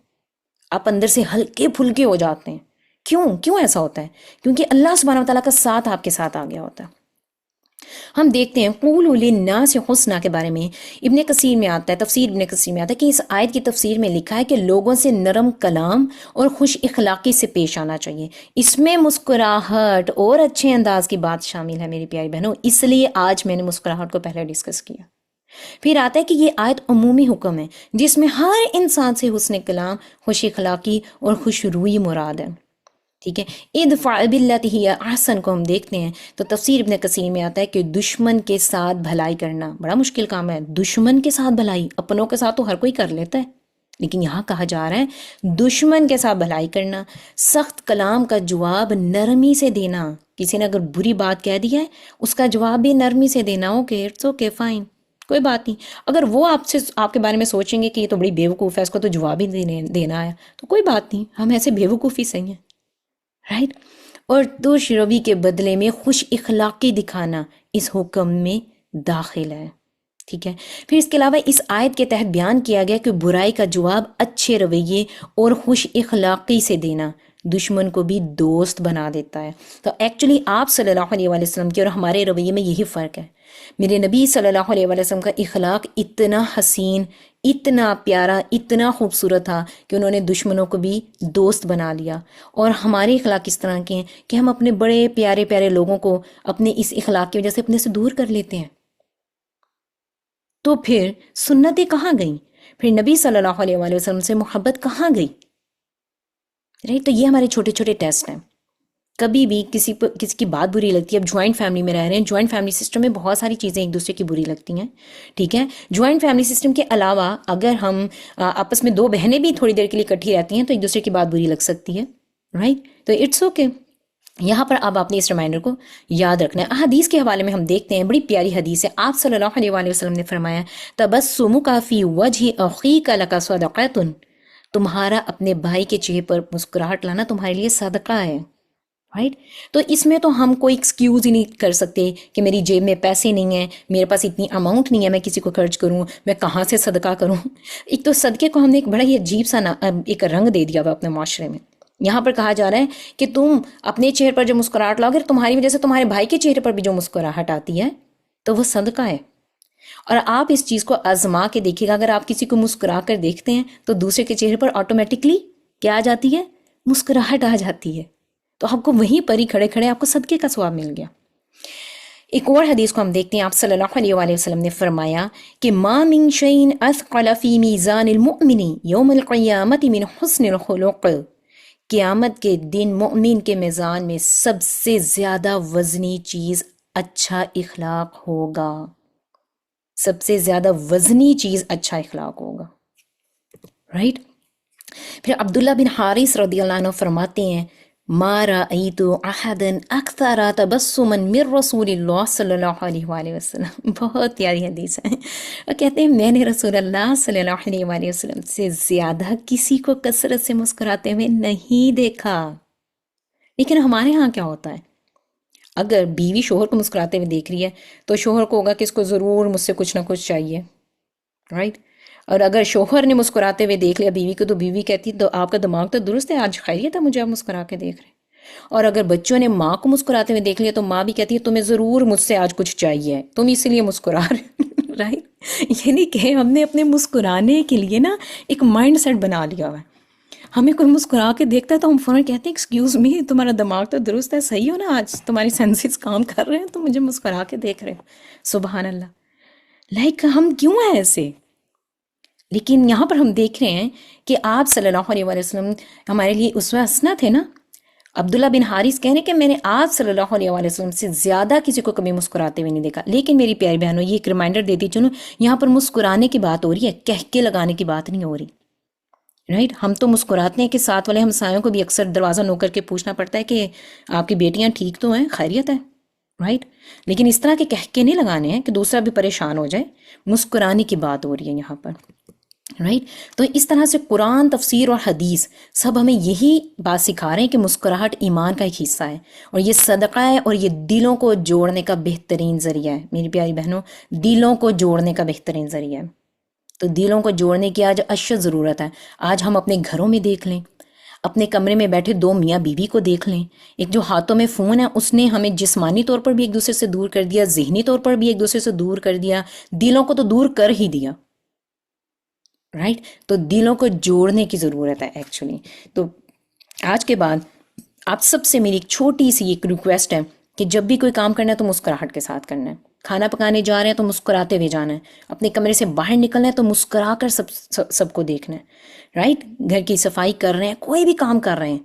آپ اندر سے ہلکے پھلکے ہو جاتے ہیں۔ کیوں ایسا ہوتا ہے؟ کیونکہ اللہ سبحانہ وتعالیٰ کا ساتھ آپ کے ساتھ آ گیا ہوتا ہے۔ ہم دیکھتے ہیں قولوا للناس حسنا کے بارے میں ابن کثیر میں آتا ہے، تفسیر ابن کثیر میں آتا ہے کہ اس آیت کی تفسیر میں لکھا ہے کہ لوگوں سے نرم کلام اور خوش اخلاقی سے پیش آنا چاہیے، اس میں مسکراہٹ اور اچھے انداز کی بات شامل ہے میری پیاری بہنوں، اس لیے آج میں نے مسکراہٹ کو پہلے ڈسکس کیا۔ پھر آتا ہے کہ یہ آیت عمومی حکم ہے جس میں ہر انسان سے حسن کلام، خوش اخلاقی اور خوش روئی مراد ہے۔ ٹھیک ہے، ادفع باللتی ہی احسن کو ہم دیکھتے ہیں تو تفسیر ابن کثیر میں آتا ہے کہ دشمن کے ساتھ بھلائی کرنا بڑا مشکل کام ہے۔ دشمن کے ساتھ بھلائی، اپنوں کے ساتھ تو ہر کوئی کر لیتا ہے، لیکن یہاں کہا جا رہا ہے دشمن کے ساتھ بھلائی کرنا، سخت کلام کا جواب نرمی سے دینا، کسی نے اگر بری بات کہہ دی ہے اس کا جواب بھی نرمی سے دینا، اوکے اٹس اوکے فائن، کوئی بات نہیں۔ اگر وہ آپ کے بارے میں سوچیں گے کہ یہ تو بڑی بیوقوف ہے، اس کو تو جواب ہی دینا ہے، تو کوئی بات نہیں، ہم ایسے بیوقوف ہی صحیح ہیں، رائٹ؟ اور دوش روی کے بدلے میں خوش اخلاقی دکھانا اس حکم میں داخل ہے۔ ٹھیک ہے، پھر اس کے علاوہ اس آیت کے تحت بیان کیا گیا کہ برائی کا جواب اچھے رویے اور خوش اخلاقی سے دینا دشمن کو بھی دوست بنا دیتا ہے۔ تو ایکچولی آپ صلی اللہ علیہ وآلہ وسلم کے اور ہمارے رویے میں یہی فرق ہے۔ میرے نبی صلی اللہ علیہ وآلہ وسلم کا اخلاق اتنا حسین، اتنا پیارا، اتنا خوبصورت تھا کہ انہوں نے دشمنوں کو بھی دوست بنا لیا، اور ہمارے اخلاق اس طرح کے ہیں کہ ہم اپنے بڑے پیارے پیارے لوگوں کو اپنے اس اخلاق کی وجہ سے اپنے سے دور کر لیتے ہیں۔ تو پھر سنتیں کہاں گئیں؟ پھر نبی صلی اللہ علیہ وآلہ وسلم سے محبت کہاں گئی؟ رائٹ، تو یہ ہمارے چھوٹے چھوٹے ٹیسٹ ہیں۔ کبھی بھی کسی کی بات بری لگتی ہے، اب جوائنٹ فیملی میں رہ رہے ہیں، جوائنٹ فیملی سسٹم میں بہت ساری چیزیں ایک دوسرے کی بری لگتی ہیں، ٹھیک ہے۔ جوائنٹ فیملی سسٹم کے علاوہ اگر ہم آپس میں دو بہنیں بھی تھوڑی دیر کے لیے اکٹھی رہتی ہیں تو ایک دوسرے کی بات بری لگ سکتی ہے، رائٹ؟ تو اٹس اوکے، یہاں پر اب آپ نے اس ریمائنڈر کو یاد رکھنا ہے۔ احادیث کے حوالے میں ہم دیکھتے ہیں، بڑی پیاری حدیث ہے، آپ صلی اللہ علیہ وآلہ وسلم نے فرمایا تبسمک فی وجہ اخیک لک صدقۃ، تمہارا اپنے بھائی کے چہرے پر مسکراہٹ لانا تمہارے لیے صدقہ ہے۔ رائٹ. تو اس میں تو ہم کوئی ایکسکیوز ہی نہیں کر سکتے کہ میری جیب میں پیسے نہیں ہیں، میرے پاس اتنی اماؤنٹ نہیں ہے میں کسی کو خرچ کروں، میں کہاں سے صدقہ کروں. ایک تو صدقے کو ہم نے ایک بڑا ہی عجیب سا ایک رنگ دے دیا ہوا اپنے معاشرے میں. یہاں پر کہا جا رہا ہے کہ تم اپنے چہرے پر جو مسکراہٹ لاؤ گے، تمہاری وجہ سے تمہارے بھائی کے چہرے پر بھی جو مسکراہٹ آتی ہے تو وہ صدقہ ہے. اور آپ اس چیز کو آزما کے دیکھیے گا، اگر آپ کسی کو مسکرا کر دیکھتے ہیں تو دوسرے کے چہرے پر آٹومیٹکلی کیا آ جاتی ہے؟ مسکراہٹ آ جاتی ہے. تو آپ کو وہیں پر ہی کھڑے کھڑے آپ کو صدقے کا ثواب مل گیا. ایک اور حدیث کو ہم دیکھتے ہیں، آپ صلی اللہ علیہ وآلہ وسلم نے فرمایا کہ ما من شیء اثقل فی میزان المؤمن یوم القیامت من حسن الخلق. قیامت کے دن مومن کے میزان میں سب سے زیادہ وزنی چیز اچھا اخلاق ہوگا. سب سے زیادہ وزنی چیز اچھا اخلاق ہوگا. رائٹ. پھر عبداللہ بن حارث رضی اللہ عنہ فرماتے ہیں ما رأیت احدا اکثر تبسما من رسول اللہ صلی اللہ علیہ وآلہ وسلم. بہت پیاری حدیث ہے. وہ کہتے ہیں میں نے رسول اللہ صلی اللہ علیہ وآلہ وسلم سے زیادہ کسی کو کثرت سے مسکراتے ہوئے نہیں دیکھا. لیکن ہمارے ہاں کیا ہوتا ہے، اگر بیوی شوہر کو مسکراتے ہوئے دیکھ رہی ہے تو شوہر کو ہوگا کہ اس کو ضرور مجھ سے کچھ نہ کچھ چاہیے. رائٹ. اور اگر شوہر نے مسکراتے ہوئے دیکھ لیا بیوی کو تو بیوی کہتی تو آپ کا دماغ تو درست ہے، آج خیریت ہے مجھے آپ مسکرا کے دیکھ رہے ہیں. اور اگر بچوں نے ماں کو مسکراتے ہوئے دیکھ لیا تو ماں بھی کہتی ہے تمہیں ضرور مجھ سے آج کچھ چاہیے، تم اس لیے مسکرا رہے. رائٹ. یعنی کہ ہم نے اپنے مسکرانے کے لیے نا ایک مائنڈ سیٹ بنا لیا ہوا ہے. ہمیں کوئی مسکرا کے دیکھتا ہے تو ہم فوراً کہتے ہیں ایکسکیوز می، تمہارا دماغ تو درست ہے، صحیح ہو نا، آج تمہاری سینسز کام کر رہے ہیں تو مجھے مسکرا کے دیکھ رہے ہو. سبحان اللہ. لائک ہم کیوں ہیں ایسے؟ لیکن یہاں پر ہم دیکھ رہے ہیں کہ آپ صلی اللہ علیہ وآلہ وسلم ہمارے لیے اسوہ حسنہ تھے نا. عبداللہ بن حارث کہہ رہے کہ میں نے آپ صلی اللہ علیہ وآلہ وسلم سے زیادہ کسی کو کبھی مسکراتے ہوئے نہیں دیکھا. لیکن میری پیاری بہنوں یہ ایک ریمائنڈر دیتی چلو، یہاں پر مسکرانے کی بات ہو رہی ہے، کہہ کے لگانے کی بات نہیں ہو رہی. رائٹ. ہم تو مسکراتے ہیں کہ ساتھ والے ہمسایوں کو بھی اکثر دروازہ نوک کر کے پوچھنا پڑتا ہے کہ آپ کی بیٹیاں ٹھیک تو ہیں، خیریت ہے. رائٹ. لیکن اس طرح کے کہہ کے نہیں لگانے ہیں کہ دوسرا بھی پریشان ہو جائے. مسکرانے کی بات ہو رہی ہے یہاں پر. رائٹ. تو اس طرح سے قرآن، تفسیر اور حدیث سب ہمیں یہی بات سکھا رہے ہیں کہ مسکراہٹ ایمان کا ایک حصہ ہے اور یہ صدقہ ہے اور یہ دلوں کو جوڑنے کا بہترین ذریعہ ہے. میری پیاری بہنوں، دلوں کو جوڑنے کا بہترین ذریعہ ہے. تو دلوں کو جوڑنے کی آج اشد ضرورت ہے. آج ہم اپنے گھروں میں دیکھ لیں، اپنے کمرے میں بیٹھے دو میاں بیوی کو دیکھ لیں. ایک جو ہاتھوں میں فون ہے اس نے ہمیں جسمانی طور پر بھی ایک دوسرے سے دور کر دیا، ذہنی طور پر بھی ایک دوسرے سے دور کر دیا، دلوں کو تو دور کر ہی دیا. رائٹ. تو دلوں کو جوڑنے کی ضرورت ہے ایکچولی. تو آج کے بعد آپ سب سے میری ایک چھوٹی سی ایک ریکویسٹ ہے کہ جب بھی کوئی کام کرنا ہے تو مسکراہٹ کے ساتھ کرنا ہے. کھانا پکانے جا رہے ہیں تو مسکراتے ہوئے جانا ہے. اپنے کمرے سے باہر نکلنا ہے تو مسکرا کر سب کو دیکھنا ہے. رائٹ. گھر کی صفائی کر رہے ہیں، کوئی بھی کام کر رہے ہیں،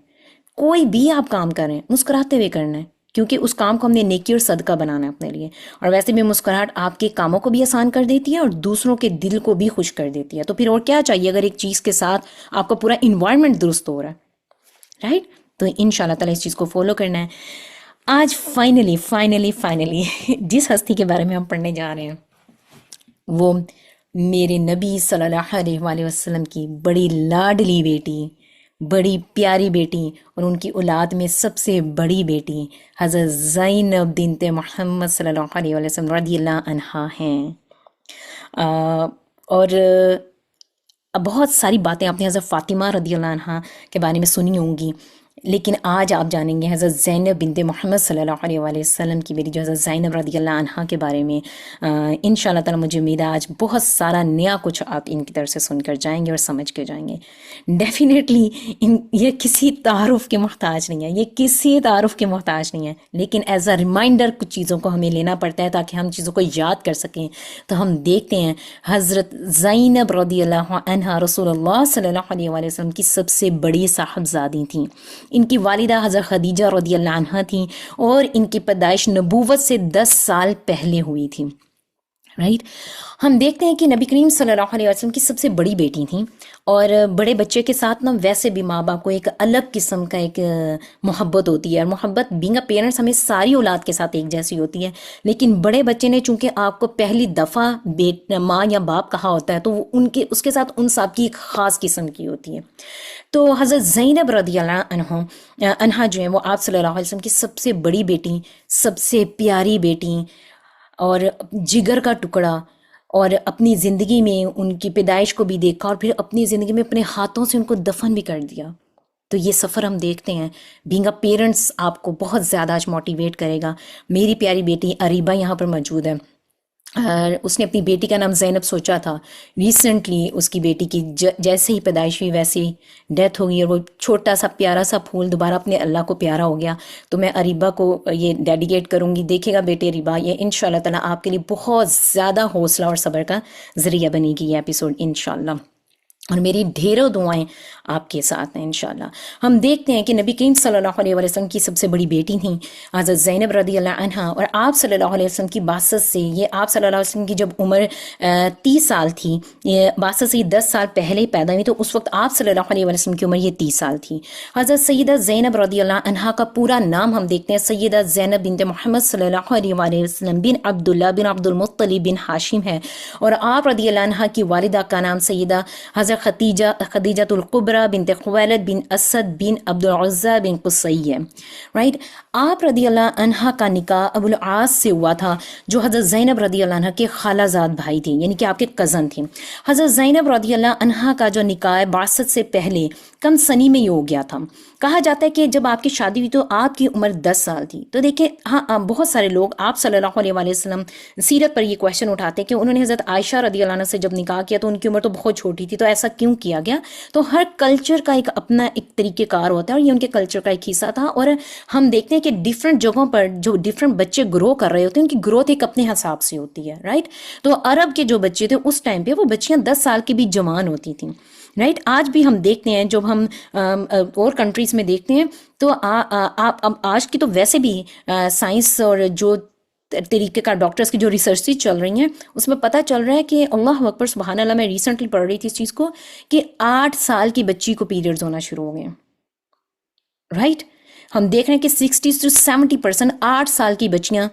کوئی بھی آپ کام کر رہے ہیں، مسکراتے ہوئے کرنا ہے، کیونکہ اس کام کو ہم نے نیکی اور صدقہ بنانا ہے اپنے لیے. اور ویسے بھی مسکراہٹ آپ کے کاموں کو بھی آسان کر دیتی ہے اور دوسروں کے دل کو بھی خوش کر دیتی ہے. تو پھر اور کیا چاہیے اگر ایک چیز کے ساتھ آپ کا پورا انوائرمنٹ درست ہو رہا ہے. رائٹ. تو انشاءاللہ تعالیٰ اس چیز کو فالو کرنا ہے. آج فائنلی جس ہستی کے بارے میں ہم پڑھنے جا رہے ہیں وہ میرے نبی صلی اللہ علیہ وآلہ وسلم کی بڑی لاڈلی بیٹی، بڑی پیاری بیٹی اور ان کی اولاد میں سب سے بڑی بیٹی حضرت زینب بنت محمد صلی اللہ علیہ وآلہ وسلم رضی اللہ عنہا ہیں. اور بہت ساری باتیں آپ نے حضرت فاطمہ رضی اللہ عنہا کے بارے میں سنی ہوں گی، لیکن آج آپ جانیں گے حضرت زینب بنت محمد صلی اللہ علیہ وآلہ وسلم کی بیٹی جو حضرت زینب رضی اللہ عنہا کے بارے میں. انشاءاللہ تعالیٰ مجھے امید ہے آج بہت سارا نیا کچھ آپ ان کی طرف سے سن کر جائیں گے اور سمجھ کے جائیں گے. ڈیفینیٹلی یہ کسی تعارف کے محتاج نہیں ہے، یہ کسی تعارف کے محتاج نہیں ہے، لیکن ایز اے ریمائنڈر کچھ چیزوں کو ہمیں لینا پڑتا ہے تاکہ ہم چیزوں کو یاد کر سکیں. تو ہم دیکھتے ہیں حضرت زینب رضی اللہ عنہا رسول اللہ صلی اللہ علیہ وآلہ وسلم کی سب سے بڑی صاحبزادی تھیں. ان کی والدہ حضرت خدیجہ رضی اللہ عنہا تھیں اور ان کی پیدائش نبوت سے 10 سال پہلے ہوئی تھی. رائٹ. ہم دیکھتے ہیں کہ نبی کریم صلی اللہ علیہ وسلم کی سب سے بڑی بیٹی تھیں، اور بڑے بچے کے ساتھ نا ویسے بھی ماں باپ کو ایک الگ قسم کا ایک محبت ہوتی ہے، اور محبت بینگ اے پیرنٹس ہمیں ساری اولاد کے ساتھ ایک جیسی ہوتی ہے، لیکن بڑے بچے نے چونکہ آپ کو پہلی دفعہ ماں یا باپ کہا ہوتا ہے تو وہ ان کے اس کے ساتھ ان سب کی ایک خاص قسم کی ہوتی ہے. تو حضرت زینب رضی اللہ عنہا جو ہیں وہ آپ صلی اللہ علیہ وسلم کی سب سے بڑی بیٹی، سب سے پیاری بیٹی، اور جگر کا ٹکڑا، اور اپنی زندگی میں ان کی پیدائش کو بھی دیکھا، اور پھر اپنی زندگی میں اپنے ہاتھوں سے ان کو دفن بھی کر دیا. تو یہ سفر ہم دیکھتے ہیں، بینگ اے پیرنٹس آپ کو بہت زیادہ آج موٹیویٹ کرے گا. میری پیاری بیٹی اریبہ یہاں پر موجود ہے، اور اس نے اپنی بیٹی کا نام زینب سوچا تھا. ریسنٹلی اس کی بیٹی کی جیسے ہی پیدائش ہوئی ویسے ہی ڈیتھ ہو گئی، اور وہ چھوٹا سا پیارا سا پھول دوبارہ اپنے اللہ کو پیارا ہو گیا. تو میں اریبہ کو یہ ڈیڈیکیٹ کروں گی. دیکھے گا بیٹے اریبہ، یہ ان شاء اللہ تعالیٰ آپ کے لیے بہت زیادہ حوصلہ اور صبر کا ذریعہ بنے گی یہ ایپیسوڈ ان شاء اللہ، اور میری ڈھیروں دعائیں آپ کے ساتھ ہیں انشاءاللہ. ہم دیکھتے ہیں کہ نبی کریم صلی اللہ علیہ وسلم کی سب سے بڑی بیٹی تھیں حضرت زینب رضی اللہ عنہا، اور آپ صلی اللہ علیہ وسلم کی بعثت سے، یہ آپ صلی اللہ علیہ وسلم کی جب عمر 30 سال تھی، یہ بعثت سے 10 سال پہلے ہی پیدا ہوئی، تو اس وقت آپ صلی اللہ علیہ وسلم کی عمر یہ 30 سال تھی. حضرت سیدہ زینب رضی اللہ عنہا کا پورا نام ہم دیکھتے ہیں سیدہ زینب بنت محمد صلی اللہ علیہ وسلم بن عبداللہ بن عبد المطلب بن ہاشم ہے، اور آپ رضی اللہ عنہا کی والدہ کا نام سیدہ حضرت خدیجہ القبرى بنت خویلد بن اسد بن عبد العزیٰ بن قصی ہے. رائٹ. آپ رضی اللہ عنہا کا نکاح ابو العاص سے ہوا تھا، جو حضرت زینب رضی اللہ عنہا کے خالہ زاد بھائی تھے، یعنی کہ آپ کے کزن تھے. حضرت زینب رضی اللہ عنہا کا جو نکاح بعثت سے پہلے کم سنی میں ہی ہو گیا تھا. کہا جاتا ہے کہ جب آپ کی شادی ہوئی تو آپ کی عمر 10 سال تھی. تو دیکھیں ہاں، بہت سارے لوگ آپ صلی اللہ علیہ وسلم سیرت پر یہ کویشچن اٹھاتے ہیں کہ انہوں نے حضرت عائشہ رضی اللہ عنہ سے جب نکاح کیا تو ان کی عمر تو بہت چھوٹی تھی، تو ایسا کیوں کیا گیا؟ تو ہر کلچر کا ایک اپنا ایک طریقہ کار ہوتا ہے، اور یہ ان کے کلچر کا ایک حصہ تھا. اور ہم دیکھتے ہیں کہ ڈفرینٹ جگہوں پر جو ڈفرینٹ بچے گرو کر رہے ہوتے ہیں ان کی گروتھ ایک اپنے حساب سے ہوتی ہے. رائٹ. تو عرب کے جو بچے تھے اس ٹائم پہ وہ بچیاں 10 سال کی بھی جوان ہوتی تھیں. رائٹ. آج بھی ہم دیکھتے ہیں، جب ہم اور کنٹریز میں دیکھتے ہیں تو آج کی تو ویسے بھی سائنس اور جو طریقے کا ڈاکٹرز کی جو ریسرچ چل رہی ہیں اس میں پتہ چل رہا ہے کہ اللہ اکبر سبحان اللہ، میں ریسنٹلی پڑھ رہی تھی اس چیز کو کہ 8 سال کی بچی کو پیریڈز ہونا شروع ہو گئے. رائٹ. ہم دیکھ رہے ہیں کہ 60 سے 70% 8 سال کی بچیاں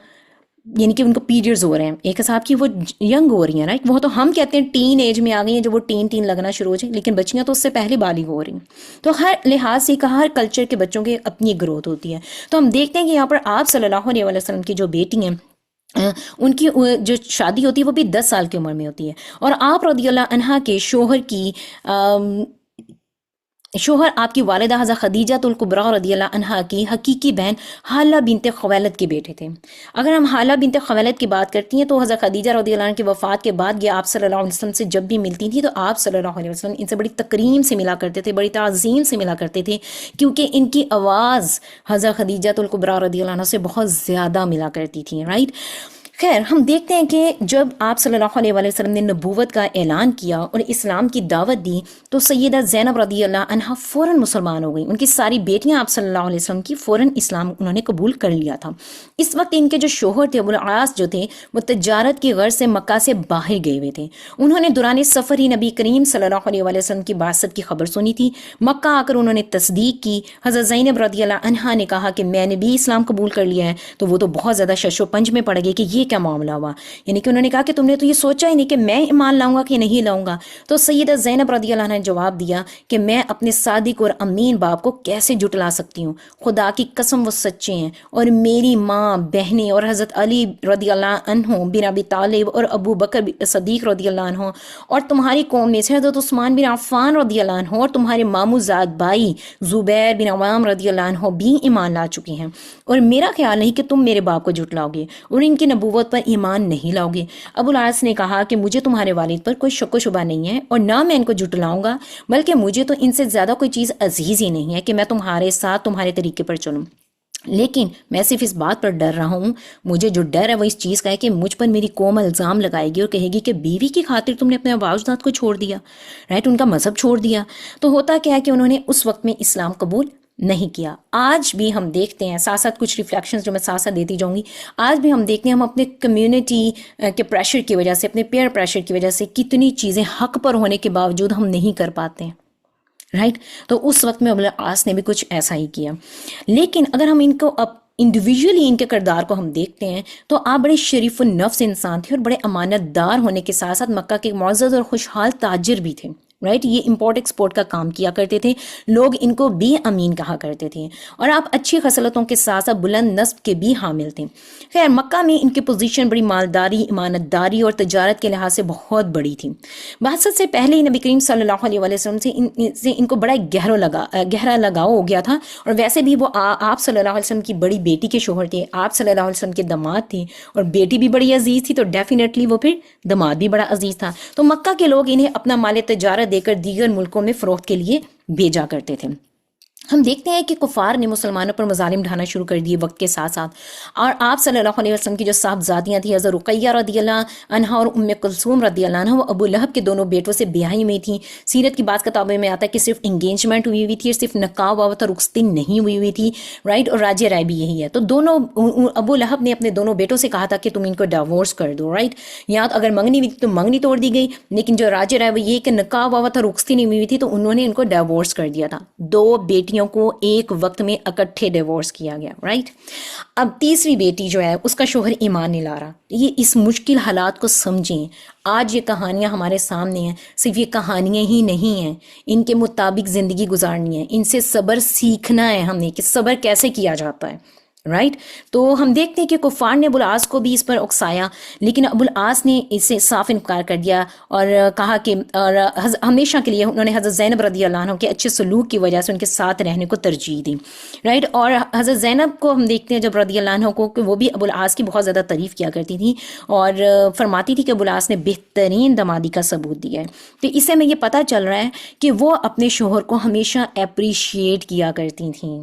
یعنی کہ ان کو پیریڈز ہو رہے ہیں، ایک حساب کی وہ ینگ ہو رہی ہیں. رائٹ. وہ تو ہم کہتے ہیں ٹین ایج میں آ گئی ہیں، جو وہ ٹین لگنا شروع ہو جائے، لیکن بچیاں تو اس سے پہلے بالغ ہو رہی ہیں. تو ہر لحاظ سے ہر کلچر کے بچوں کے اپنی گروتھ ہوتی ہے. تو ہم دیکھتے ہیں کہ یہاں پر آپ صلی اللہ علیہ وسلم کی جو بیٹی ہیں ان کی جو شادی ہوتی ہے وہ بھی 10 سال کی عمر میں ہوتی ہے. اور آپ رضی اللہ عنہا کے شوہر آپ کی والدہ حضرت خدیجہ الکبریٰ رضی اللہ عنہا کی حقیقی بہن حالہ بنت خویلد کے بیٹے تھے. اگر ہم حالہ بنت خویلد کی بات کرتی ہیں تو حضرت خدیجہ رضی اللہ عنہ کی وفات کے بعد یہ آپ صلی اللہ علیہ وسلم سے جب بھی ملتی تھی تو آپ صلی اللہ علیہ وسلم ان سے بڑی تکریم سے ملا کرتے تھے، بڑی تعظیم سے ملا کرتے تھے، کیونکہ ان کی آواز حضرت خدیجہ الکبریٰ رضی اللہ عنہ سے بہت زیادہ ملا کرتی تھی. رائٹ. خیر، ہم دیکھتے ہیں کہ جب آپ صلی اللہ علیہ وسلم نے نبوت کا اعلان کیا اور اسلام کی دعوت دی تو سیدہ زینب رضی اللہ عنہا فوراً مسلمان ہو گئیں. ان کی ساری بیٹیاں آپ صلی اللہ علیہ وسلم کی فوراً اسلام انہوں نے قبول کر لیا تھا. اس وقت ان کے جو شوہر تھے ابو العاص جو تھے وہ تجارت کی غرض سے مکہ سے باہر گئے ہوئے تھے. انہوں نے دوران سفر ہی نبی کریم صلی اللہ علیہ وسلم کی بعثت کی خبر سنی تھی. مکہ آ کر انہوں نے تصدیق کی. حضرت زینب رضی اللہ عنہا نے کہا کہ میں نے بھی اسلام قبول کر لیا ہے. تو وہ تو بہت زیادہ شش و پنج میں پڑ گئی کہ یہ کیا معاملہ ہوا، یعنی کہ انہوں نے کہا کہ تم نے تو یہ سوچا ہی نہیں کہ میں ایمان لاؤں گا کہ نہیں لاؤں گا. تو سیدہ زینب رضی اللہ عنہ نے جواب دیا کہ میں اپنے صادق اور امین باپ کو کیسے جھٹلا سکتی ہوں، خدا کی قسم وہ سچے ہیں، اور میری ماں، بہنیں اور حضرت علی رضی اللہ عنہ بن ابی طالب اور ابو بکر صدیق رضی اللہ عنہ اور تمہاری قوم میں سے حضرت عثمان بن عفان رضی اللہ عنہ اور تمہارے مامو زاد بھائی زبیر بن عوام رضی اللہ عنہ بھی ایمان لا چکے ہیں، اور میرا خیال نہیں کہ تم میرے باپ کو جھٹلاؤ گے اور ان کی نبوت پر ایمان نہیں لاؤ گے. ابو العاص نے کہا کہ مجھے تمہارے والد پر کوئی شک و شبہ نہیں ہے اور نہ میں ان کو جھٹلاؤں گا، بلکہ مجھے تو ان سے زیادہ کوئی چیز عزیز ہی نہیں ہے کہ میں تمہارے ساتھ تمہارے طریقے پر چلوں، لیکن میں صرف اس بات پر ڈر رہا ہوں، مجھے جو ڈر ہے وہ اس چیز کا ہے کہ مجھ پر میری قوم الزام لگائے گی اور کہے گی کہ بیوی کی خاطر تم نے اپنے آباء و اجداد کو چھوڑ دیا، رائٹ، ان کا مذہب چھوڑ دیا. تو ہوتا کیا ہے کہ انہوں نے اس وقت میں اسلام قبول نہیں کیا. آج بھی ہم دیکھتے ہیں، ساتھ ساتھ کچھ ریفلیکشنز جو میں ساتھ ساتھ دیتی جاؤں گی، آج بھی ہم دیکھتے ہیں ہم اپنے کمیونٹی کے پریشر کی وجہ سے، اپنے پیئر پریشر کی وجہ سے کتنی چیزیں حق پر ہونے کے باوجود ہم نہیں کر پاتے ہیں. رائٹ. تو اس وقت میں ابو العاص نے بھی کچھ ایسا ہی کیا. لیکن اگر ہم ان کو اب انڈیویجولی ان کے کردار کو ہم دیکھتے ہیں تو آپ بڑے شریف النفس انسان تھے اور بڑے امانت دار ہونے کے ساتھ ساتھ مکہ کے معزز اور خوشحال تاجر بھی تھے. رائٹ. یہ امپورٹ ایکسپورٹ کا کام کیا کرتے تھے، لوگ ان کو بھی امین کہا کرتے تھے، اور آپ اچھی خصلتوں کے ساتھ ساتھ بلند نسب کے بھی حامل تھے. خیر، مکہ میں ان کی پوزیشن بڑی مالداری، امانت داری اور تجارت کے لحاظ سے بہت بڑی تھی. بعثت سے پہلے ہی نبی کریم صلی اللہ علیہ وسلم سے ان کو بڑا گہرا لگاؤ ہو گیا تھا. اور ویسے بھی وہ آپ صلی اللہ علیہ وسلم کی بڑی بیٹی کے شوہر تھے، آپ صلی اللہ علیہ وسلم کے داماد تھے، اور بیٹی بھی بڑی عزیز تھی تو ڈیفینیٹلی وہ پھر داماد بھی بڑا عزیز تھا. تو مکہ کے لوگ انہیں اپنا مال تجارت دے کر دیگر ملکوں میں فروخت کے لیے بھیجا کرتے تھے. ہم دیکھتے ہیں کہ کفار نے مسلمانوں پر مظالم ڈھانا شروع کر دیے وقت کے ساتھ ساتھ، اور آپ صلی اللہ علیہ وسلم کی جو صاحبزادیاں تھیں، حضرت رقیہ رضی اللہ عنہا اور ام کلثوم رضی اللہ عنہ، وہ ابو لہب کے دونوں بیٹوں سے بیاہی میں تھیں. سیرت کی بعض کتابوں میں آتا ہے کہ صرف انگیجمنٹ ہوئی ہوئی تھی اور صرف نکاح ہوا تھا، رخصتی نہیں ہوئی ہوئی تھی. رائٹ. اور راجہ رائے بھی یہی ہے. تو دونوں ابو لہب نے اپنے دونوں بیٹوں سے کہا تھا کہ تم ان کو ڈیورس کر دو. رائٹ. یا تو اگر منگنی ہوئی تو منگنی توڑ دی گئی، لیکن جو راجہ رائے وہ یہ کہ نکاح ہوا تھا، رخصتی نہیں ہوئی ہوئی تھی، تو انہوں نے ان کو ڈیورس کر دیا تھا. دو بیٹیوں کو ایک وقت میں اکٹھے ڈیورس کیا گیا. رائٹ. اب تیسری بیٹی جو ہے اس کا شوہر ایمان نہیں لا رہا. یہ اس مشکل حالات کو سمجھیں. آج یہ کہانیاں ہمارے سامنے ہیں، صرف یہ کہانیاں ہی نہیں ہیں، ان کے مطابق زندگی گزارنی ہے، ان سے صبر سیکھنا ہے ہم نے کہ صبر کیسے کیا جاتا ہے. رائٹ. تو ہم دیکھتے ہیں کہ کفار نے ابو العاص کو بھی اس پر اکسایا، لیکن ابو العاص نے اس سے صاف انکار کر دیا اور کہا کہ ہمیشہ کے لیے انہوں نے حضرت زینب رضی اللہ عنہ کے اچھے سلوک کی وجہ سے ان کے ساتھ رہنے کو ترجیح دی. رائٹ. اور حضرت زینب کو ہم دیکھتے ہیں جب رضی اللہ عنہ کو، کہ وہ بھی ابو العاص کی بہت زیادہ تعریف کیا کرتی تھی اور فرماتی تھی کہ ابو العاص نے بہترین دمادی کا ثبوت دیا ہے. تو اس سے ہمیں یہ پتہ چل رہا ہے کہ وہ اپنے شوہر کو ہمیشہ اپریشیٹ کیا کرتی تھیں.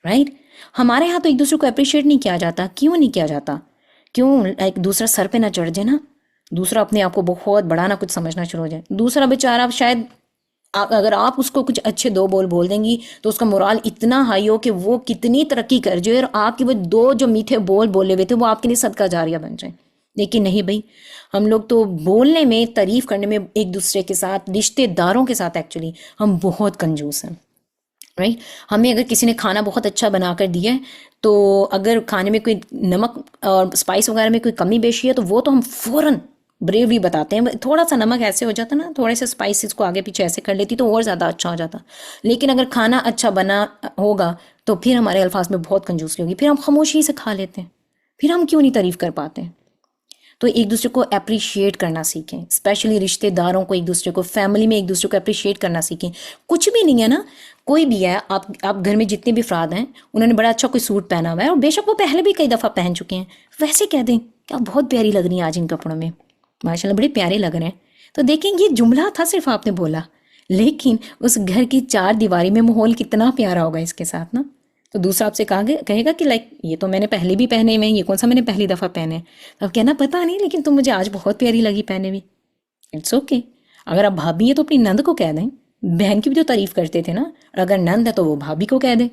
رائٹ. ہمارے ہاں تو ایک دوسرے کو اپریشیٹ نہیں کیا جاتا. کیوں نہیں کیا جاتا؟ کیوں؟ ایک دوسرا سر پہ نہ چڑھ جائے نا، دوسرا اپنے آپ کو بہت بڑا نہ کچھ سمجھنا شروع ہو جائے. دوسرا بیچارہ شاید اگر آپ اس کو کچھ اچھے دو بول دیں گی تو اس کا مورال اتنا ہائی ہو کہ وہ کتنی ترقی کر جائے اور آپ کی وہ دو جو میٹھے بولے ہوئے تھے وہ آپ کے لیے صدقہ جاریہ بن جائیں. لیکن نہیں بھائی، ہم لوگ تو بولنے میں، تعریف کرنے میں ایک دوسرے کے ساتھ، رشتے داروں کے ساتھ ایکچولی ہم بہت کنجوس ہیں. رائٹ. ہمیں اگر کسی نے کھانا بہت اچھا بنا کر دیا ہے تو اگر کھانے میں کوئی نمک اور اسپائس وغیرہ میں کوئی کمی بیشی ہے تو وہ تو ہم فوراً بریولی بتاتے ہیں. تھوڑا سا نمک ایسے ہو جاتا نا، تھوڑے سے اسپائسز کو آگے پیچھے ایسے کر لیتی تو اور زیادہ اچھا ہو جاتا. لیکن اگر کھانا اچھا بنا ہوگا تو پھر ہمارے الفاظ میں بہت کنجوسی ہوگی، پھر ہم خاموشی سے کھا لیتے ہیں. پھر ہم کیوں نہیں تعریف کر پاتے ہیں؟ تو ایک دوسرے کو اپریشیٹ کرنا سیکھیں، اسپیشلی رشتے داروں کو، ایک دوسرے کو، فیملی میں ایک دوسرے کو اپریشیٹ کرنا سیکھیں. کچھ بھی نہیں ہے نا، کوئی بھی ہے، آپ گھر میں جتنے بھی افراد ہیں انہوں نے بڑا اچھا کوئی سوٹ پہنا ہوا ہے اور بے شک وہ پہلے بھی کئی دفعہ پہن چکے ہیں، ویسے کہہ دیں کہ آپ بہت پیاری لگ رہی ہیں آج ان کپڑوں میں، ماشاء اللہ بڑے پیارے لگ رہے ہیں. تو دیکھیں یہ جملہ تھا صرف آپ نے بولا، لیکن اس گھر کی چار دیواری میں ماحول کتنا پیارا ہوگا اس کے ساتھ نا. تو دوسرا آپ سے کہے گا کہ لائک یہ تو میں نے پہلے بھی پہنے ہوئے ہیں، یہ کون سا میں نے پہلی دفعہ پہنے. اب کہنا پتہ نہیں لیکن تم مجھے آج بہت پیاری لگی پہنے ہوئی. It's okay. اگر آپ بھابھی ہیں تو اپنی نند کو کہہ دیں. بہن کی بھی تو تعریف کرتے تھے نا، اور اگر نند ہے تو وہ بھابھی کو کہہ دیں.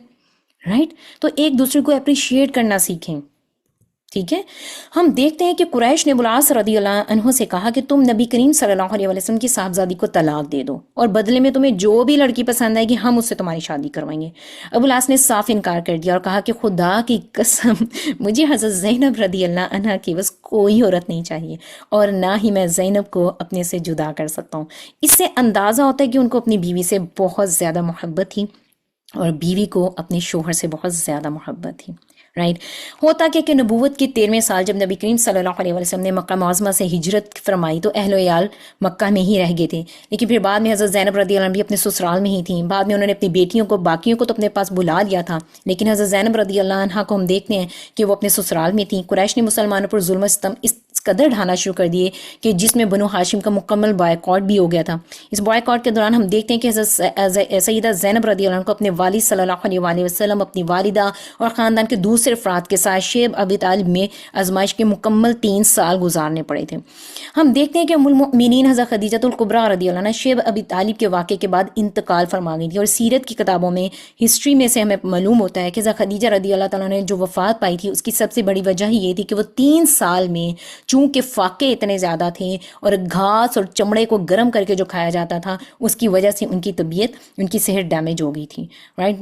رائٹ. تو ایک دوسرے کو اپریشیٹ کرنا سیکھیں. ٹھیک ہے. ہم دیکھتے ہیں کہ قریش نے ابو العاص رضی اللہ عنہ سے کہا کہ تم نبی کریم صلی اللہ علیہ وسلم کی صاحبزادی کو طلاق دے دو اور بدلے میں تمہیں جو بھی لڑکی پسند آئے گی ہم اس سے تمہاری شادی کروائیں گے. ابو العاص نے صاف انکار کر دیا اور کہا کہ خدا کی قسم مجھے حضرت زینب رضی اللہ عنہ کی بس کوئی عورت نہیں چاہیے اور نہ ہی میں زینب کو اپنے سے جدا کر سکتا ہوں. اس سے اندازہ ہوتا ہے کہ ان کو اپنی بیوی سے بہت زیادہ محبت تھی اور بیوی کو اپنے شوہر سے بہت زیادہ محبت تھی. رائٹ. ہوتا کہ نبوت کے 13ویں سال جب نبی کریم صلی اللہ علیہ وسلم نے مکہ معظمہ سے ہجرت فرمائی تو اہل و عیال مکہ میں ہی رہ گئے تھے، لیکن پھر بعد میں حضرت زینب رضی اللہ عنہ بھی اپنے سسرال میں ہی تھیں. بعد میں انہوں نے اپنی بیٹیوں کو، باقیوں کو تو اپنے پاس بلا لیا تھا، لیکن حضرت زینب رضی اللہ عنہ کو ہم دیکھتے ہیں کہ وہ اپنے سسرال میں تھیں. قریش نے مسلمانوں پر ظلم و ستم اس قدر ڈھانا شروع کر دیے کہ جس میں بنو ہاشم کا مکمل بائیکاٹ بھی ہو گیا تھا۔ اس بائیکاٹ کے دوران ہم دیکھتے ہیں کہ حضرت سیدہ زینب رضی اللہ عنہ کو اپنے والد صلی اللہ علیہ وآلہ وسلم، اپنی والدہ اور خاندان کے دوسرے افراد کے ساتھ شیب ابی طالب میں آزمائش کے مکمل 3 سال گزارنے پڑے تھے۔ ہم دیکھتے ہیں کہ ام المؤمنین حضرت خدیجہ الکبریٰ رضی اللہ عنہ شیب ابی طالب کے واقعے کے بعد انتقال فرما گئی تھی، اور سیرت کی کتابوں میں، ہسٹری میں سے ہمیں معلوم ہوتا ہے کہ حضرت خدیجہ رضی اللہ تعالیٰ نے جو وفات پائی تھی اس کی سب سے بڑی وجہ ہی یہ تھی کہ وہ 3 سال میں چونکہ فاقے اتنے زیادہ تھے اور گھاس اور چمڑے کو گرم کر کے جو کھایا جاتا تھا، اس کی وجہ سے ان کی طبیعت، ان کی صحت ڈیمیج ہو گئی تھی، رائٹ۔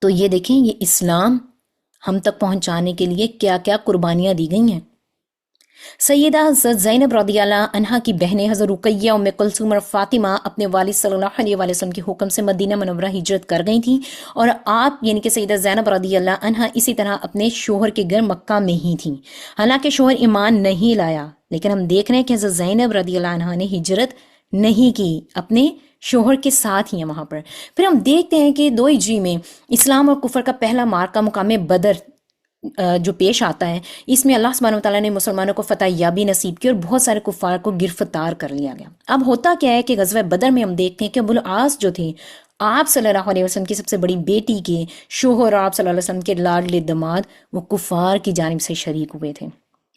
تو یہ دیکھیں، یہ اسلام ہم تک پہنچانے کے لیے کیا کیا قربانیاں دی گئی ہیں۔ سیدہ حضرت زینب رضی اللہ عنہا کی بہنیں حضرت رقیہ، ام کلثوم اور فاطمہ اپنے والد صلی اللہ علیہ وآلہ وسلم کے حکم سے مدینہ منورہ ہجرت کر گئی تھیں، اور آپ یعنی کہ سیدہ زینب رضی اللہ عنہا اسی طرح اپنے شوہر کے گھر مکہ میں ہی تھیں۔ حالانکہ شوہر ایمان نہیں لایا، لیکن ہم دیکھ رہے ہیں کہ حضرت زینب رضی اللہ عنہا نے ہجرت نہیں کی، اپنے شوہر کے ساتھ ہی ہیں وہاں پر۔ پھر ہم دیکھتے ہیں کہ 2 ہجری میں اسلام اور کفر کا پہلا معرکہ مقام بدر جو پیش آتا ہے، اس میں اللہ سبحانہ وتعالیٰ نے مسلمانوں کو فتح یابی نصیب کی اور بہت سارے کفار کو گرفتار کر لیا گیا۔ اب ہوتا کیا ہے کہ غزوہ بدر میں ہم دیکھتے ہیں کہ ابو العاص جو تھے، آپ صلی اللہ علیہ وسلم کی سب سے بڑی بیٹی کے شوہر، آپ صلی اللہ علیہ وسلم کے لاڈلے دماد، وہ کفار کی جانب سے شریک ہوئے تھے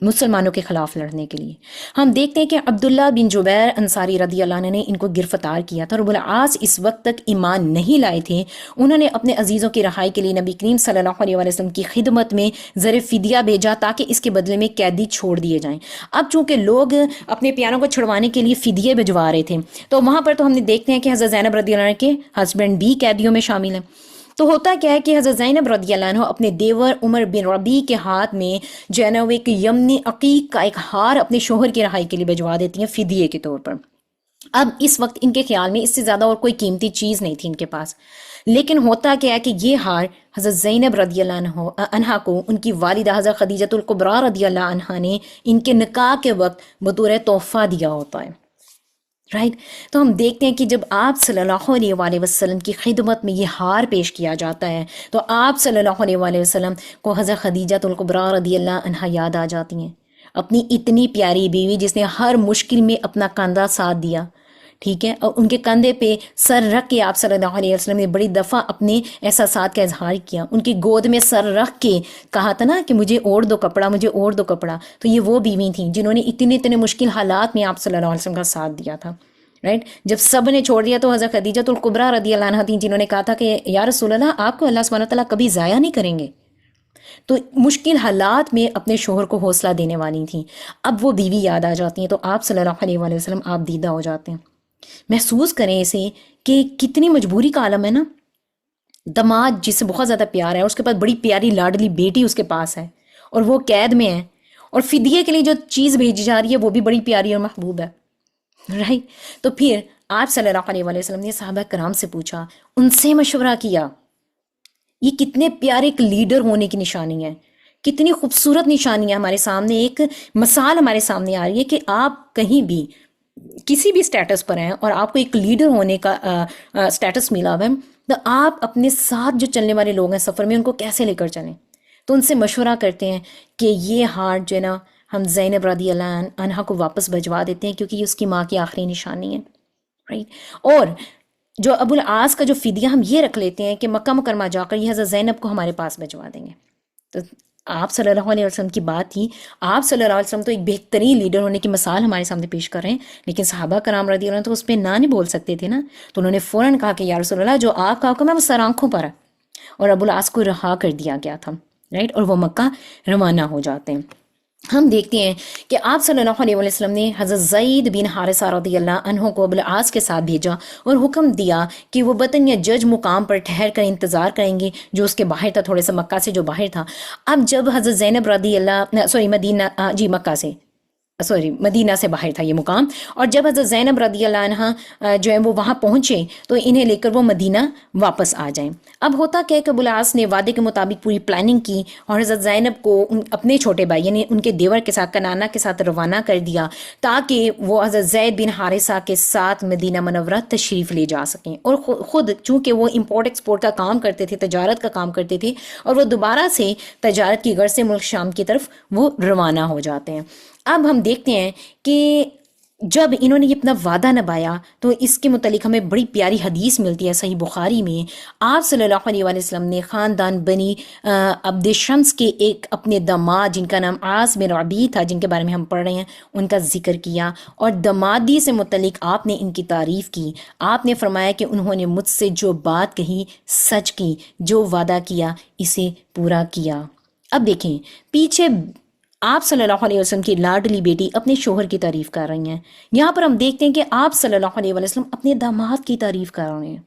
مسلمانوں کے خلاف لڑنے کے لیے۔ ہم دیکھتے ہیں کہ عبداللہ بن جبیر انصاری رضی اللہ عنہ نے ان کو گرفتار کیا تھا، اور ابو العاص اس وقت تک ایمان نہیں لائے تھے۔ انہوں نے اپنے عزیزوں کی رہائی کے لیے نبی کریم صلی اللہ علیہ وسلم کی خدمت میں زر فدیہ بھیجا تاکہ اس کے بدلے میں قیدی چھوڑ دیے جائیں۔ اب چونکہ لوگ اپنے پیاروں کو چھڑوانے کے لیے فدیے بھجوا رہے تھے، تو وہاں پر تو ہم نے دیکھتے ہیں کہ حضرت زینب رضی اللہ عنہ کے ہسبینڈ بھی قیدیوں میں شامل ہیں۔ تو ہوتا کیا ہے کہ حضرت زینب رضی اللہ عنہ اپنے دیور عمر بن ربیع کے ہاتھ میں جو ہے نا وہ ایک یمنی عقیق کا ایک ہار اپنے شوہر کی رہائی کے لیے بھجوا دیتی ہیں فدیے کے طور پر۔ اب اس وقت ان کے خیال میں اس سے زیادہ اور کوئی قیمتی چیز نہیں تھی ان کے پاس، لیکن ہوتا کیا ہے کہ یہ ہار حضرت زینب رضی اللہ عنہا کو ان کی والدہ حضرت خدیجہ الکبریٰ رضی اللہ عنہا نے ان کے نکاح کے وقت بطور تحفہ دیا ہوتا ہے، رائٹ۔ تو ہم دیکھتے ہیں کہ جب آپ صلی اللہ علیہ وآلہ وسلم کی خدمت میں یہ ہار پیش کیا جاتا ہے تو آپ صلی اللہ علیہ وآلہ وسلم کو حضرت خدیجہ الکبریٰ رضی اللہ عنہا یاد آ جاتی ہیں، اپنی اتنی پیاری بیوی جس نے ہر مشکل میں اپنا کندھا ساتھ دیا، ٹھیک ہے، اور ان کے کندھے پہ سر رکھ کے آپ صلی اللہ علیہ وسلم نے بڑی دفعہ اپنے احساسات کا اظہار کیا، ان کی گود میں سر رکھ کے کہا تھا نا کہ مجھے اوڑھ دو کپڑا، مجھے اوڑھ دو کپڑا۔ تو یہ وہ بیوی تھیں جنہوں نے اتنے مشکل حالات میں آپ صلی اللہ علیہ وسلم کا ساتھ دیا تھا، رائٹ۔ جب سب نے چھوڑ دیا تو حضرت خدیجہ الکبریٰ رضی اللہ عنہا تھیں جنہوں نے کہا تھا کہ یا رسول اللہ، آپ کو اللہ سبحانہ تعالیٰ کبھی ضائع نہیں کریں گے۔ تو مشکل حالات میں اپنے شوہر کو حوصلہ دینے والی تھیں۔ اب وہ بیوی یاد آ جاتی ہیں تو آپ صلی اللہ علیہ وآلہ وسلم آپ دیدہ ہو جاتے ہیں۔ محسوس کریں اسے کہ کتنی مجبوری کا عالم ہے نا، دماد جس سے بہت زیادہ پیار ہے، اس کے پاس بڑی پیاری لاڈلی بیٹی اس کے پاس ہے اور وہ قید میں ہے، اور فدیے کے لیے جو چیز بھیجی جا رہی ہے وہ بھی بڑی پیاری اور محبوب ہے، رائٹ۔ تو پھر آپ صلی اللہ علیہ وآلہ وسلم نے صحابہ کرام سے پوچھا، ان سے مشورہ کیا۔ یہ کتنے پیارے ایک لیڈر ہونے کی نشانی ہے، کتنی خوبصورت نشانی ہے ہمارے سامنے، ایک مثال ہمارے سامنے آ رہی ہے کہ آپ کہیں بھی کسی بھی سٹیٹس پر ہیں اور آپ کو ایک لیڈر ہونے کا سٹیٹس ملا ہوا ہے، تو آپ اپنے ساتھ جو چلنے والے لوگ ہیں سفر میں ان کو کیسے لے کر چلیں۔ تو ان سے مشورہ کرتے ہیں کہ یہ ہارٹ جو ہے نا ہم زینب رضی اللہ عنہا کو واپس بھجوا دیتے ہیں کیونکہ یہ اس کی ماں کی آخری نشانی ہے، رائٹ۔ اور جو ابو العاص کا جو فدیہ ہم یہ رکھ لیتے ہیں کہ مکہ مکرمہ جا کر یہ حضرت زینب کو ہمارے پاس بھجوا دیں گے۔ تو آپ صلی اللہ علیہ وسلم کی بات تھی، آپ صلی اللہ علیہ وسلم تو ایک بہترین لیڈر ہونے کی مثال ہمارے سامنے پیش کر رہے ہیں، لیکن صحابہ کرام رضی اللہ عنہ تو اس پہ نہ نہیں بول سکتے تھے نا، تو انہوں نے فوراً کہا کہ یا رسول اللہ، جو آپ کا حکم ہے وہ سر آنکھوں پر ہے، اور ابو العاص کو رہا کر دیا گیا تھا، رائٹ، اور وہ مکہ روانہ ہو جاتے ہیں۔ ہم دیکھتے ہیں کہ آپ صلی اللہ علیہ وسلم نے حضرت زید بن حارثہ رضی اللہ عنہ کو ابو العاص کے ساتھ بھیجا اور حکم دیا کہ وہ بطن یا جج مقام پر ٹھہر کر انتظار کریں گے جو اس کے باہر تھا، تھوڑے سے مکہ سے جو باہر تھا۔ اب جب حضرت زینب رضی اللہ مدینہ سے باہر تھا یہ مقام، اور جب حضرت زینب رضی اللہ عنہ جو ہے وہ وہاں پہنچے تو انہیں لے کر وہ مدینہ واپس آ جائیں۔ اب ہوتا کیا کہ ابو العاص نے وعدے کے مطابق پوری پلاننگ کی اور حضرت زینب کو اپنے چھوٹے بھائی یعنی ان کے دیور کے ساتھ، کنانہ کے ساتھ روانہ کر دیا تاکہ وہ حضرت زید بن حارثہ کے ساتھ مدینہ منورہ تشریف لے جا سکیں، اور خود چونکہ وہ امپورٹ ایکسپورٹ کا کام کرتے تھے، تجارت کا کام کرتے تھے، اور وہ دوبارہ سے تجارت کی غرض سے ملک شام کی طرف وہ روانہ ہو جاتے ہیں۔ اب ہم دیکھتے ہیں کہ جب انہوں نے یہ اپنا وعدہ نبھایا تو اس کے متعلق ہمیں بڑی پیاری حدیث ملتی ہے صحیح بخاری میں. آپ صلی اللہ علیہ وآلہ وسلم نے خاندان بنی عبد شمس کے ایک اپنے داماد جن کا نام عاص بن ربیع تھا، جن کے بارے میں ہم پڑھ رہے ہیں، ان کا ذکر کیا اور دامادی سے متعلق آپ نے ان کی تعریف کی. آپ نے فرمایا کہ انہوں نے مجھ سے جو بات کہی سچ کی، جو وعدہ کیا اسے پورا کیا. اب دیکھیں پیچھے آپ صلی اللہ علیہ وسلم کی لاڈلی بیٹی اپنے شوہر کی تعریف کر رہی ہیں. یہاں پر ہم دیکھتے ہیں کہ آپ صلی اللہ علیہ وسلم اپنے داماد کی تعریف کر رہے ہیں.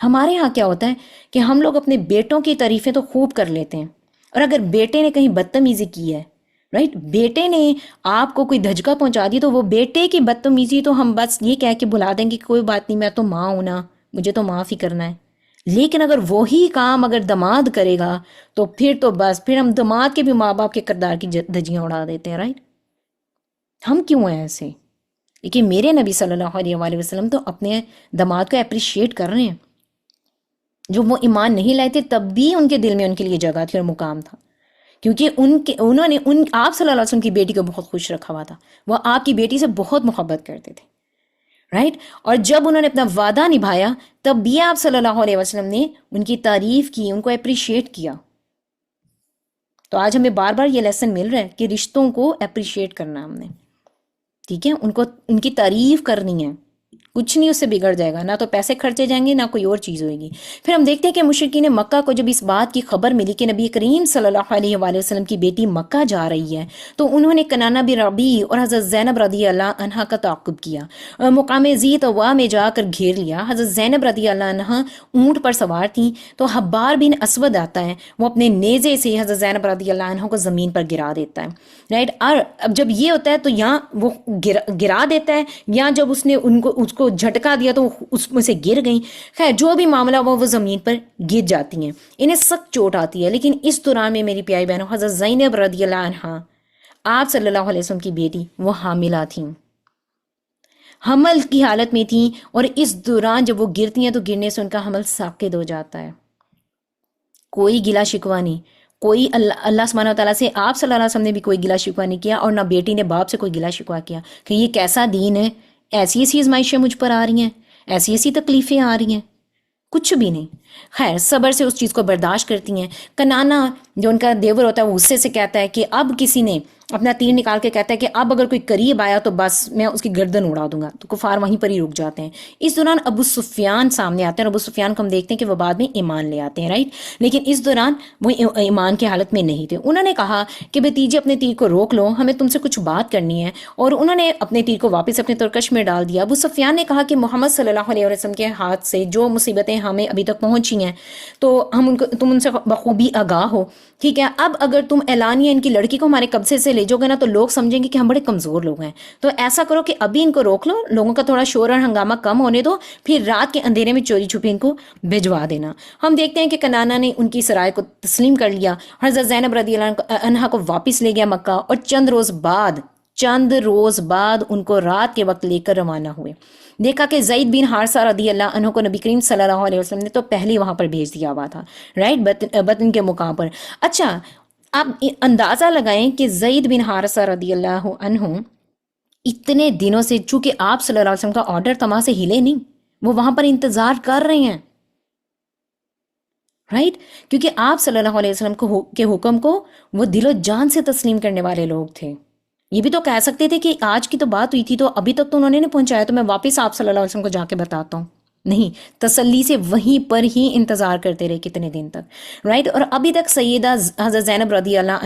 ہمارے ہاں کیا ہوتا ہے کہ ہم لوگ اپنے بیٹوں کی تعریفیں تو خوب کر لیتے ہیں، اور اگر بیٹے نے کہیں بدتمیزی کی ہے، رائٹ، بیٹے نے آپ کو کوئی دھچکا پہنچا دی تو وہ بیٹے کی بدتمیزی تو ہم بس یہ کہہ کے بھلا دیں کہ کوئی بات نہیں، میں تو ماں ہوں نا، مجھے تو معاف ہی کرنا ہے. لیکن اگر وہی کام اگر دماد کرے گا تو پھر ہم دماد کے بھی ماں باپ کے کردار کی دھجیاں اڑا دیتے ہیں، رائٹ. ہم کیوں ہیں ایسے؟ لیکن میرے نبی صلی اللہ علیہ وآلہ وسلم تو اپنے دماد کو اپریشیٹ کر رہے ہیں. جو وہ ایمان نہیں لائے تھے تب بھی ان کے دل میں ان کے لیے جگہ تھی اور مقام تھا، کیونکہ انہوں نے آپ صلی اللہ علیہ وسلم کی بیٹی کو بہت خوش رکھا ہوا تھا. وہ آپ کی بیٹی سے بہت محبت کرتے تھے، رائٹ. اور جب انہوں نے اپنا وعدہ نبھایا تب بھی آپ صلی اللہ علیہ وسلم نے ان کی تعریف کی، ان کو اپریشیٹ کیا. تو آج ہمیں بار بار یہ لیسن مل رہا ہے کہ رشتوں کو اپریشیٹ کرنا ہم نے، ٹھیک ہے، ان کی تعریف کرنی ہے. کچھ نہیں اس سے بگڑ جائے گا، نہ تو پیسے خرچے جائیں گے نہ کوئی اور چیز ہوئے گی. پھر ہم دیکھتے ہیں کہ مشرکین مکہ کو جب اس بات کی خبر ملی کہ نبی کریم صلی اللہ علیہ وآلہ وسلم کی بیٹی مکہ جا رہی ہے تو انہوں نے کنانہ بن ربیع اور حضرت زینب رضی اللہ عنہا کا تعاقب کیا. مقام ذی طوا میں جا کر گھیر لیا. حضرت زینب رضی اللہ عنہا اونٹ پر سوار تھیں تو حبار بن اسود آتا ہے، وہ اپنے نیزے سے حضرت زینب رضی اللہ عنہ کو زمین پر گرا دیتا ہے، رائٹ. اور اب جب یہ ہوتا ہے تو یہاں وہ گرا دیتا ہے، یا جب اس نے اس کو جھٹکا دیا تو اس میں سے گر گئیں. خیر جو بھی معاملہ ہوا وہ زمین پر گر جاتی ہیں، انہیں سخت چوٹ آتی ہے. لیکن اس دوران میں میری پیاری بہنوں حضرت زینب رضی اللہ عنہا آپ صلی اللہ علیہ وسلم کی بیٹی وہ حاملہ تھیں، حمل کی حالت میں تھیں، اور اس دوران جب وہ گرتی ہیں تو گرنے سے ان کا حمل ساقط ہو جاتا ہے. کوئی گلا شکوہ نہیں، کوئی اللہ سبحانہ و تعالیٰ سے آپ صلی اللہ علیہ وسلم نے بھی کوئی گلا شکوہ نہیں کیا، اور نہ بیٹی نے باپ سے کوئی گلا شکوہ کیا کہ یہ کیسا دین ہے، ایسی ایسی آزمائشیں مجھ پر آ رہی ہیں، ایسی ایسی تکلیفیں آ رہی ہیں، کچھ بھی نہیں. خیر صبر سے اس چیز کو برداشت کرتی ہیں. کنانہ جو ان کا دیور ہوتا ہے وہ غصے سے کہتا ہے کہ اب کسی نے اپنا تیر نکال کے کہتا ہے کہ اب اگر کوئی قریب آیا تو بس میں اس کی گردن اڑا دوں گا. تو کفار وہیں پر ہی رک جاتے ہیں. اس دوران ابو سفیان سامنے آتے ہیں، اور ابو سفیان کو ہم دیکھتے ہیں کہ وہ بعد میں ایمان لے آتے ہیں، رائٹ. لیکن اس دوران وہ ایمان کی حالت میں نہیں تھے. انہوں نے کہا کہ بھتیجے اپنے تیر کو روک لو، ہمیں تم سے کچھ بات کرنی ہے، اور انہوں نے اپنے تیر کو واپس اپنے ترکش میں ڈال دیا. ابو سفیان نے کہا کہ محمد صلی اللہ علیہ وسلم کے ہاتھ سے جو مصیبتیں ہمیں ابھی تک پہنچی ہیں تو تم ان سے بخوبی آگاہ ہو، ٹھیک ہے. اب اگر تم اعلانیہ ان کی لڑکی کو ہمارے قبضے سے لے جاؤ گے نا تو لوگ سمجھیں گے کہ ہم بڑے کمزور لوگ ہیں. تو ایسا کرو کہ ابھی ان کو روک لو، لوگوں کا تھوڑا شور اور ہنگامہ کم ہونے دو، پھر رات کے اندھیرے میں چوری چھپی ان کو بھجوا دینا. ہم دیکھتے ہیں کہ کنانہ نے ان کی سرائے کو تسلیم کر لیا. حضرت زینب رضی اللہ عنہا کو واپس لے گیا مکہ، اور چند روز بعد ان کو رات کے وقت لے کر روانہ ہوئے. دیکھا کہ زید بن حارثہ رضی اللہ عنہ کو نبی کریم صلی اللہ علیہ وسلم نے تو پہلے وہاں پر بھیج دیا ہوا تھا، رائٹ، بطن کے مقام پر. اچھا آپ اندازہ لگائیں کہ زید بن حارثہ رضی اللہ عنہ اتنے دنوں سے، چونکہ آپ صلی اللہ علیہ وسلم کا آرڈر تمام سے ہلے نہیں، وہ وہاں پر انتظار کر رہے ہیں، رائٹ. کیونکہ آپ صلی اللہ علیہ وسلم کے حکم کو وہ دل و جان سے تسلیم کرنے والے لوگ تھے. یہ بھی تو کہہ سکتے تھے کہ آج کی تو بات ہوئی تھی تو ابھی تک تو انہوں نے نہیں پہنچایا، تو میں واپس آپ صلی اللہ علیہ وسلم کو جا کے بتاتا ہوں. نہیں، تسلی سے وہیں پر ہی انتظار کرتے رہے کتنے دن تک، رائٹ. اور ابھی تک سیدہ حضرت زینب رضی اللہ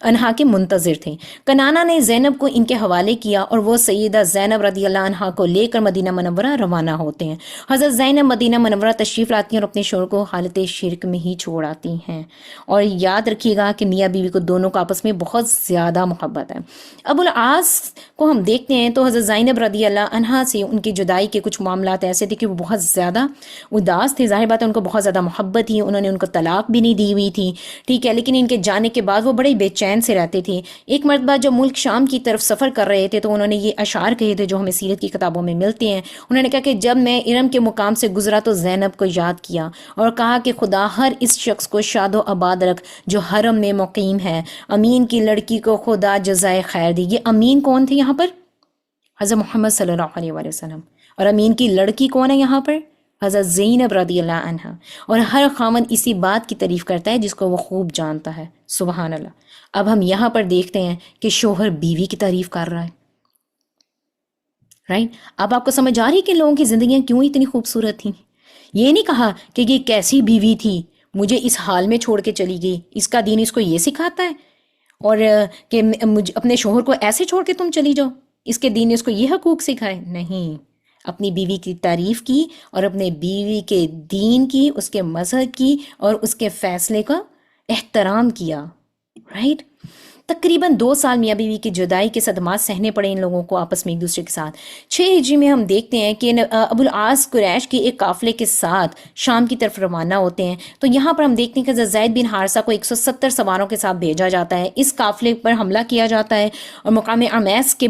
عنہا کے منتظر تھے. کنانہ نے زینب کو ان کے حوالے کیا، اور وہ سیدہ زینب رضی اللہ عنہا کو لے کر مدینہ منورہ روانہ ہوتے ہیں. حضرت زینب مدینہ منورہ تشریف لاتی ہیں اور اپنے شوہر کو حالت شرک میں ہی چھوڑ آتی ہیں. اور یاد رکھیے گا کہ میاں بیوی کو دونوں کا آپس میں بہت زیادہ محبت ہے. ابو العاص کو ہم دیکھتے ہیں تو حضرت زینب رضی اللہ عنہا سے ان کی جدائی کے کچھ معاملات ایسے تھے کہ وہ بہت زیادہ اداس تھے، ظاہر بات ہے ان کو بہت زیادہ محبت تھی، انہوں نے ان کو طلاق بھی نہیں دی ہوئی تھی، ٹھیک ہے، لیکن ان کے جانے کے بعد وہ بڑے بے چین سے رہتے تھے۔ ایک مرتبہ جب ملک شام کی طرف سفر کر رہے تھے تو انہوں نے یہ اشعار کہے تھے جو ہمیں سیرت کی کتابوں میں ملتے ہیں۔ انہوں نے کہا کہ جب میں ارم کے مقام سے گزرا تو زینب کو یاد کیا اور کہا کہ خدا ہر اس شخص کو شاد و آباد رکھ جو حرم میں مقیم ہے، امین کی لڑکی کو خدا جزائے خیر دی۔ یہ امین کون تھے یہاں پر؟ حضرت محمد صلی اللہ علیہ وآلہ وسلم۔ اور امین کی لڑکی کون ہے یہاں پر؟ حضرت زینب رضی اللہ عنہ۔ اور ہر خاوند اسی بات کی تعریف کرتا ہے جس کو وہ خوب جانتا ہے، سبحان اللہ۔ اب ہم یہاں پر دیکھتے ہیں کہ شوہر بیوی کی تعریف کر رہا ہے، رائٹ؟ اب آپ کو سمجھ آ رہی ہے کہ لوگوں کی زندگیاں کیوں اتنی خوبصورت تھیں؟ یہ نہیں کہا کہ یہ کیسی بیوی تھی، مجھے اس حال میں چھوڑ کے چلی گئی، اس کا دین اس کو یہ سکھاتا ہے، اور کہ مجھے اپنے شوہر کو ایسے چھوڑ کے تم چلی جاؤ، اس کے دین نے اس کو یہ حقوق سکھائے؟ نہیں، اپنی بیوی کی تعریف کی اور اپنے بیوی کے دین کی، اس کے مذہب کی اور اس کے فیصلے کا احترام کیا، رائٹ؟ تقریباً 2 سال میاں بیوی کی جدائی کے صدمات سہنے پڑے ان لوگوں کو آپس میں ایک دوسرے کے ساتھ۔ 6 ہجری میں ہم دیکھتے ہیں کہ ابو العاص قریش کے ایک قافلے کے ساتھ شام کی طرف روانہ ہوتے ہیں، تو یہاں پر ہم دیکھتے ہیں کہ حضرت زید بن حارثہ کو 170 سواروں کے ساتھ بھیجا جاتا ہے، اس قافلے پر حملہ کیا جاتا ہے اور مقام عمیس کے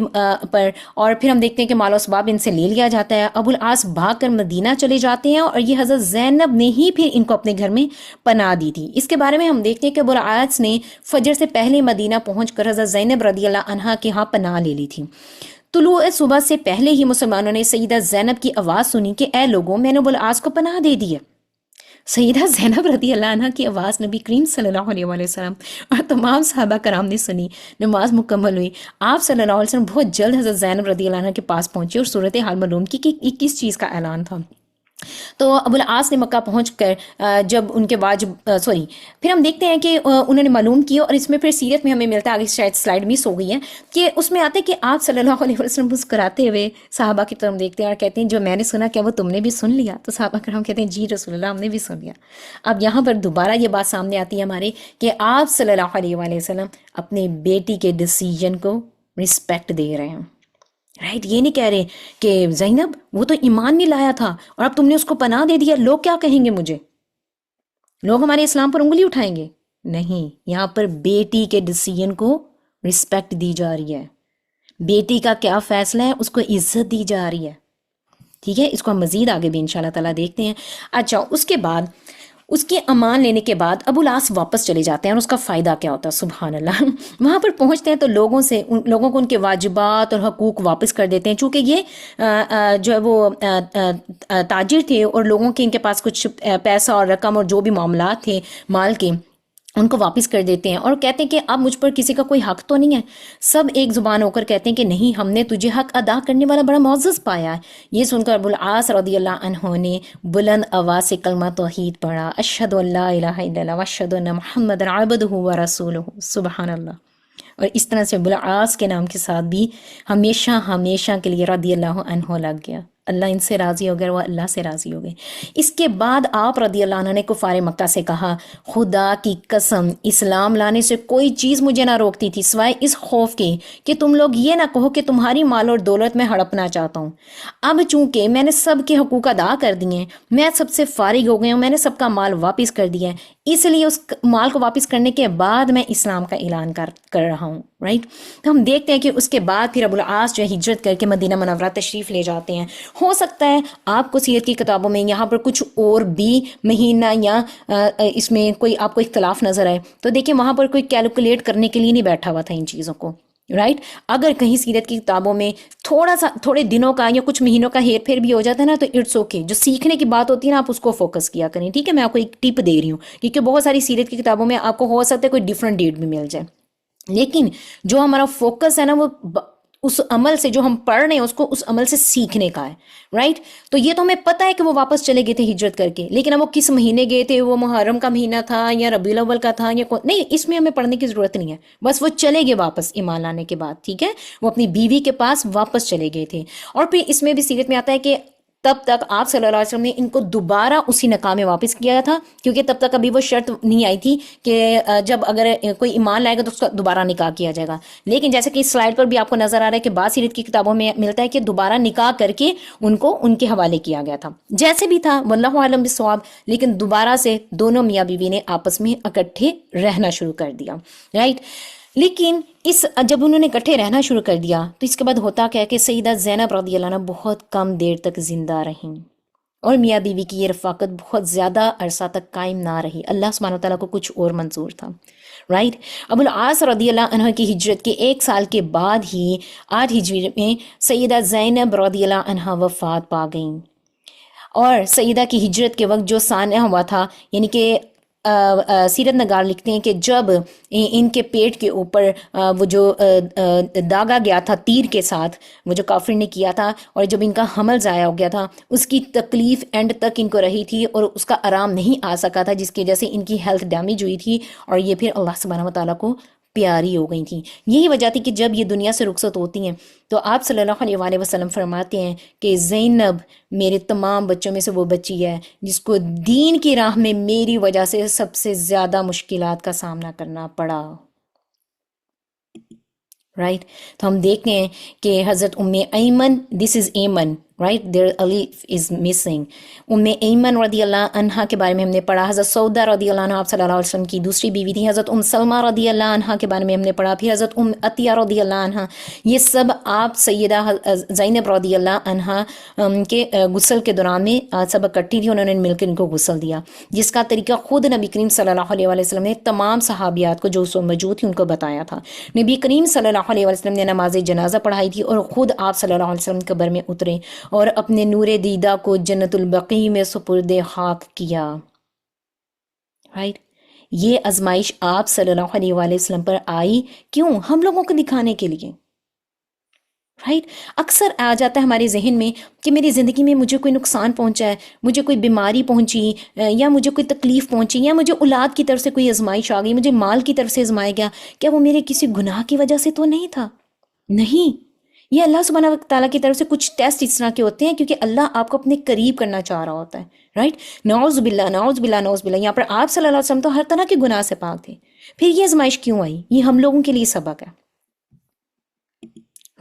پر، اور پھر ہم دیکھتے ہیں کہ مال و اسباب ان سے لے لیا جاتا ہے۔ ابو العاص بھاگ کر مدینہ چلے جاتے ہیں اور یہ حضرت زینب نے ہی پھر ان کو اپنے گھر میں پناہ دی تھی۔ اس کے بارے میں ہم دیکھتے ہیں کہ ابو العاص نے فجر سے پہلے مدینہ پہنچ کر حضرت زینب رضی اللہ عنہا کے ہاں پناہ لے لی تھی۔ طلوع صبح سے پہلے ہی مسلمانوں نے سیدہ زینب کی آواز سنی کہ اے لوگوں، میں نے ابو العاص کو پناہ دے دی ہے۔ سیدہ زینب رضی اللہ عنہ کی آواز نبی کریم صلی اللہ علیہ وآلہ وسلم اور تمام صحابہ کرام نے سنی۔ نماز مکمل ہوئی، آپ صلی اللہ علیہ وسلم بہت جلد حضرت زینب رضی اللہ عنہ کے پاس پہنچے اور صورتحال معلوم کی کہ یہ کس چیز کا اعلان تھا۔ تو ابو العاص نے مکہ پہنچ کر جب ان کے پھر ہم دیکھتے ہیں کہ انہوں نے معلوم کیا، اور اس میں پھر سیرت میں ہمیں ملتا ہے، آگے شاید سلائیڈ مس ہو گئی ہے، کہ اس میں آتا ہے کہ آپ صلی اللہ علیہ وسلم مسکراتے ہوئے صحابہ کی طرف دیکھتے ہیں اور کہتے ہیں جو میں نے سنا کیا وہ تم نے بھی سن لیا؟ تو صحابہ کرام کہتے ہیں جی رسول اللہ، ہم نے بھی سن لیا۔ اب یہاں پر دوبارہ یہ بات سامنے آتی ہے ہمارے کہ آپ صلی اللہ علیہ وآلہ وسلم اپنے بیٹی کے ڈیسیجن کو رسپیکٹ دے رہے ہیں، رائٹ؟ یہ نہیں کہہ رہے کہ زینب وہ تو ایمان نہیں لایا تھا اور اب تم نے اس کو پناہ دے دیا، لوگ کیا کہیں گے مجھے، لوگ ہمارے اسلام پر انگلی اٹھائیں گے۔ نہیں، یہاں پر بیٹی کے ڈیسیجن کو رسپیکٹ دی جا رہی ہے، بیٹی کا کیا فیصلہ ہے اس کو عزت دی جا رہی ہے، ٹھیک ہے؟ اس کو ہم مزید آگے بھی انشاءاللہ تعالیٰ دیکھتے ہیں۔ اچھا، اس کے بعد اس کے امان لینے کے بعد ابو العاص واپس چلے جاتے ہیں، اور اس کا فائدہ کیا ہوتا ہے؟ سبحان اللہ، وہاں پر پہنچتے ہیں تو لوگوں کو ان کے واجبات اور حقوق واپس کر دیتے ہیں، چونکہ یہ جو ہے وہ تاجر تھے اور لوگوں کے ان کے پاس کچھ پیسہ اور رقم اور جو بھی معاملات تھے مال کے ان کو واپس کر دیتے ہیں، اور کہتے ہیں کہ اب مجھ پر کسی کا کوئی حق تو نہیں ہے۔ سب ایک زبان ہو کر کہتے ہیں کہ نہیں، ہم نے تجھے حق ادا کرنے والا بڑا معزز پایا ہے۔ یہ سن کر ابو العاص رضی اللہ عنہ نے بلند آواز سے کلمہ توحید پڑھا، اشہد ان لا الہ الا اللہ واشہد ان محمد عبدہ ورسولہ، سبحان اللہ۔ اور اس طرح سے ابو العاص کے نام کے ساتھ بھی ہمیشہ کے لیے رضی اللہ عنہ لگ گیا۔ اللہ ان سے راضی ہو گیا، وہ اللہ سے راضی ہو گئے۔ اس کے بعد آپ رضی اللہ عنہ نے کفار مکہ سے کہا، خدا کی قسم اسلام لانے سے کوئی چیز مجھے نہ روکتی تھی سوائے اس خوف کے کہ تم لوگ یہ نہ کہو کہ تمہاری مال اور دولت میں ہڑپنا چاہتا ہوں۔ اب چونکہ میں نے سب کے حقوق ادا کر دیے ہیں، میں سب سے فارغ ہو گئی ہوں، میں نے سب کا مال واپس کر دیا ہے، اس لیے اس مال کو واپس کرنے کے بعد میں اسلام کا اعلان کر رہا ہوں، رائٹ؟ تو ہم دیکھتے ہیں کہ اس کے بعد پھر ابو العاص جو ہے ہجرت کر کے مدینہ منورہ تشریف لے جاتے ہیں۔ ہو سکتا ہے آپ کو سیرت کی کتابوں میں یہاں پر کچھ اور بھی مہینہ یا اس میں کوئی آپ کو اختلاف نظر آئے، تو دیکھیں وہاں پر کوئی کیلکولیٹ کرنے کے لیے نہیں بیٹھا ہوا تھا ان چیزوں کو، رائٹ؟ اگر کہیں سیرت کی کتابوں میں تھوڑے دنوں کا یا کچھ مہینوں کا ہیر پھیر بھی ہو جاتا ہے نا، تو اٹس اوکے، جو سیکھنے کی بات ہوتی ہے نا آپ اس کو فوکس کیا کریں، ٹھیک ہے؟ میں آپ کو ایک ٹپ دے رہی ہوں، کیونکہ بہت ساری سیرت کی کتابوں میں آپ کو ہو سکتا ہے کوئی ڈیفرنٹ ڈیٹ بھی مل جائے، لیکن جو ہمارا فوکس ہے نا وہ اس عمل سے جو ہم پڑھ رہے ہیں اس کو اس عمل سے سیکھنے کا ہے، رائٹ؟ تو یہ تو ہمیں پتہ ہے کہ وہ واپس چلے گئے تھے ہجرت کر کے، لیکن اب وہ کس مہینے گئے تھے، وہ محرم کا مہینہ تھا یا ربیع الاول کا تھا یا نہیں، اس میں ہمیں پڑھنے کی ضرورت نہیں ہے، بس وہ چلے گئے واپس ایمان لانے کے بعد، ٹھیک ہے؟ وہ اپنی بیوی کے پاس واپس چلے گئے تھے۔ اور پھر اس میں بھی سیرت میں آتا ہے کہ تب تک آپ صلی اللہ علیہ وسلم نے ان کو دوبارہ اسی نکاح میں واپس کیا تھا، کیونکہ تب تک ابھی وہ شرط نہیں آئی تھی کہ جب اگر کوئی ایمان لائے گا تو اس کا دوبارہ نکاح کیا جائے گا. لیکن جیسے کہ اس سلائڈ پر بھی آپ کو نظر آ رہا ہے کہ بعض سیرت کی کتابوں میں ملتا ہے کہ دوبارہ نکاح کر کے ان کو ان کے حوالے کیا گیا تھا. جیسے بھی تھا واللہ اعلم بالصواب، لیکن دوبارہ سے دونوں میاں بیوی نے آپس میں اکٹھے رہنا شروع کر دیا، رائٹ. لیکن جب انہوں نے اکٹھے رہنا شروع کر دیا تو اس کے بعد ہوتا کیا کہ سیدہ زینب رضی اللہ عنہ بہت کم دیر تک زندہ رہیں، اور میاں بیوی کی یہ رفاقت بہت زیادہ عرصہ تک قائم نہ رہی. اللہ سبحانہ وتعالیٰ کو کچھ اور منظور تھا، رائٹ. ابو العاص رضی اللہ عنہ کی ہجرت کے 1 سال کے بعد ہی 8 ہجری میں سیدہ زینب رضی اللہ عنہ وفات پا گئیں. اور سیدہ کی ہجرت کے وقت جو سانحہ ہوا تھا، یعنی کہ سیرت نگار لکھتے ہیں کہ جب ان کے پیٹ کے اوپر وہ جو داغا گیا تھا تیر کے ساتھ، وہ جو کافر نے کیا تھا، اور جب ان کا حمل ضائع ہو گیا تھا، اس کی تکلیف اینڈ تک ان کو رہی تھی اور اس کا آرام نہیں آ سکا تھا، جس کی وجہ سے ان کی ہیلتھ ڈیمیج ہوئی تھی اور یہ پھر اللہ سبحانہ وتعالیٰ کو پیاری ہو گئی تھیں. یہی وجہ تھی کہ جب یہ دنیا سے رخصت ہوتی ہیں تو آپ صلی اللہ علیہ وآلہ وسلم فرماتے ہیں کہ زینب میرے تمام بچوں میں سے وہ بچی ہے جس کو دین کی راہ میں میری وجہ سے سب سے زیادہ مشکلات کا سامنا کرنا پڑا، رائٹ. تو ہم دیکھتے ہیں کہ حضرت ایمن، دس از ایمن، رائٹ، دیر الف از مسنگ. ایمن رضی اللہ عنہ کے بارے میں ہم نے پڑھا. حضرت سودا رضی اللہ عنہ آپ صلی اللہ علیہ وسلم کی دوسری بیوی تھی. حضرت سلمہ رضی اللہ عنہ کے بارے میں ہم نے پڑھا. پھر حضرت عطیہ رضی اللہ عنہ، یہ سب آپ سیدہ زینب رضی اللہ عنہ کے غسل کے دوران میں سب اکٹھی تھی، انہوں نے مل کر ان کو غسل دیا، جس کا طریقہ خود نبی کریم صلی اللہ علیہ وسلم نے تمام صحابیات کو جو اس وقت موجود تھی ان کو بتایا تھا. نبی کریم صلی اللہ علیہ وسلم نے نماز جنازہ پڑھائی تھی اور خود آپ صلی اللہ علیہ وسلم قبر میں اترے اور اپنے نور دیدہ کو جنت البقیع میں سپرد خاک کیا، رائٹ. یہ آزمائش آپ صلی اللہ علیہ وآلہ وسلم پر آئی کیوں؟ ہم لوگوں کو دکھانے کے لیے، رائٹ. اکثر آ جاتا ہے ہمارے ذہن میں کہ میری زندگی میں مجھے کوئی نقصان پہنچا ہے، مجھے کوئی بیماری پہنچی، یا مجھے کوئی تکلیف پہنچی، یا مجھے اولاد کی طرف سے کوئی آزمائش آ گئی، مجھے مال کی طرف سے آزمایا گیا، کیا وہ میرے کسی گناہ کی وجہ سے تو نہیں تھا؟ نہیں، یہ اللہ سبحانہ تعالیٰ کی طرف سے کچھ ٹیسٹ اس طرح کے ہوتے ہیں کیونکہ اللہ آپ کو اپنے قریب کرنا چاہ رہا ہوتا ہے، رائٹ. نعوذ باللہ نعوذ باللہ نعوذ باللہ. یہاں پر آپ صلی اللہ علیہ وسلم تو ہر طرح کے گناہ سے پاک تھے، پھر یہ آزمائش کیوں آئی؟ یہ ہم لوگوں کے لیے سبق ہے،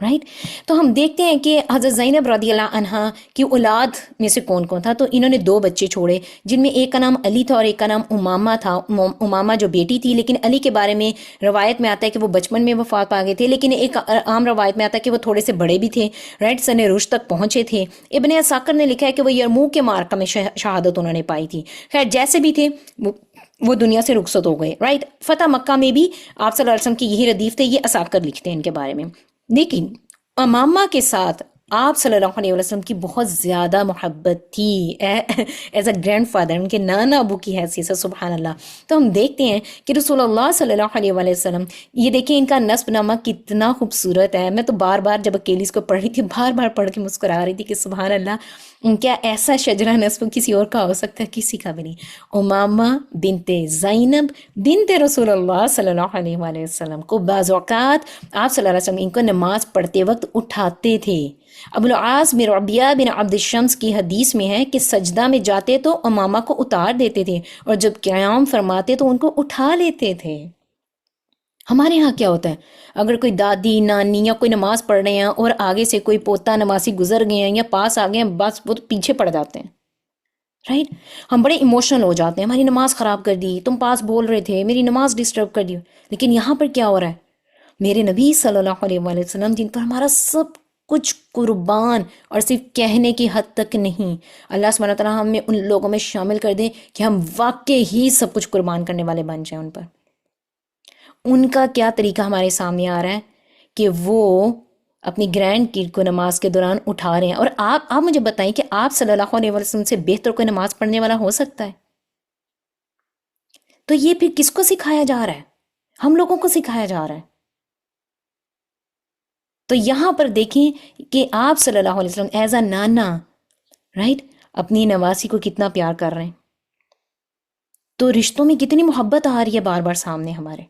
رائٹ. تو ہم دیکھتے ہیں کہ حضرت زینب رضی اللہ عنہ کی اولاد میں سے کون کون تھا. تو انہوں نے 2 بچے چھوڑے جن میں ایک کا نام علی تھا اور ایک کا نام امامہ تھا. امامہ جو بیٹی تھی، لیکن علی کے بارے میں روایت میں آتا ہے کہ وہ بچپن میں وفات پا گئے تھے، لیکن ایک عام روایت میں آتا ہے کہ وہ تھوڑے سے بڑے بھی تھے، رائٹ، سن رشد تک پہنچے تھے. ابن عساکر نے لکھا ہے کہ وہ یرموک کے معرکہ میں شہادت انہوں نے پائی تھی. خیر جیسے بھی تھے وہ دنیا سے رخصت ہو گئے، رائٹ. فتح مکہ میں بھی آپ صلی اللہ علیہ وسلم کی یہی ردیف تھے، یہ عساکر لکھتے ہیں ان کے بارے میں. لیکن امامہ کے ساتھ آپ صلی اللہ علیہ وسلم کی بہت زیادہ محبت تھی ایز اے گرینڈ فادر، ان کے نانا ابو کی حیثیت سے، سبحان اللہ. تو ہم دیکھتے ہیں کہ رسول اللہ صلی اللہ علیہ وسلم، یہ دیکھیں ان کا نسب نامہ کتنا خوبصورت ہے. میں تو بار بار جب اکیلی اس کو پڑھ رہی تھی بار بار پڑھ کے مسکرا رہی تھی کہ سبحان اللہ، کیا ایسا شجرہ نسب کسی اور کا ہو سکتا ہے؟ کسی کا بھی نہیں. امامہ بنت زینب بنت رسول اللہ صلی اللہ علیہ وسلم کو بعض اوقات آپ صلی اللہ علیہ وسلم ان کو نماز پڑھتے وقت اٹھاتے تھے. ابو العاص بن ربیہ بن عبد الشمس کی حدیث میں ہے کہ سجدہ میں جاتے تو امامہ کو اتار دیتے تھے اور جب قیام فرماتے تو ان کو اٹھا لیتے تھے. ہمارے ہاں کیا ہوتا ہے، اگر کوئی دادی نانی یا کوئی نماز پڑھ رہے ہیں اور آگے سے کوئی پوتا نمازی گزر گئے ہیں یا پاس آ گئے ہیں، بس وہ تو پیچھے پڑ جاتے ہیں، رائٹ. ہم بڑے ایموشنل ہو جاتے ہیں، ہماری نماز خراب کر دی، تم پاس بول رہے تھے، میری نماز ڈسٹرب کر دی. لیکن یہاں پر کیا ہو رہا ہے، میرے نبی صلی اللہ علیہ وآلہ وسلم جن پر ہمارا سب کچھ قربان، اور صرف کہنے کی حد تک نہیں، اللہ سبحانہ تعالیٰ ہمیں ان لوگوں میں شامل کر دے کہ ہم واقعی ہی سب کچھ قربان کرنے والے بن جائیں ان پر. ان کا کیا طریقہ ہمارے سامنے آ رہا ہے کہ وہ اپنی گرینڈ کڈ کو نماز کے دوران اٹھا رہے ہیں. اور آپ مجھے بتائیں کہ آپ صلی اللہ علیہ وسلم سے بہتر کوئی نماز پڑھنے والا ہو سکتا ہے؟ تو یہ پھر کس کو سکھایا جا رہا ہے؟ ہم لوگوں کو سکھایا جا رہا ہے. تو یہاں پر دیکھیں کہ آپ صلی اللہ علیہ وسلم ایز اے نانا، رائٹ، اپنی نواسی کو کتنا پیار کر رہے ہیں. تو رشتوں میں کتنی محبت آ رہی ہے بار بار سامنے ہمارے.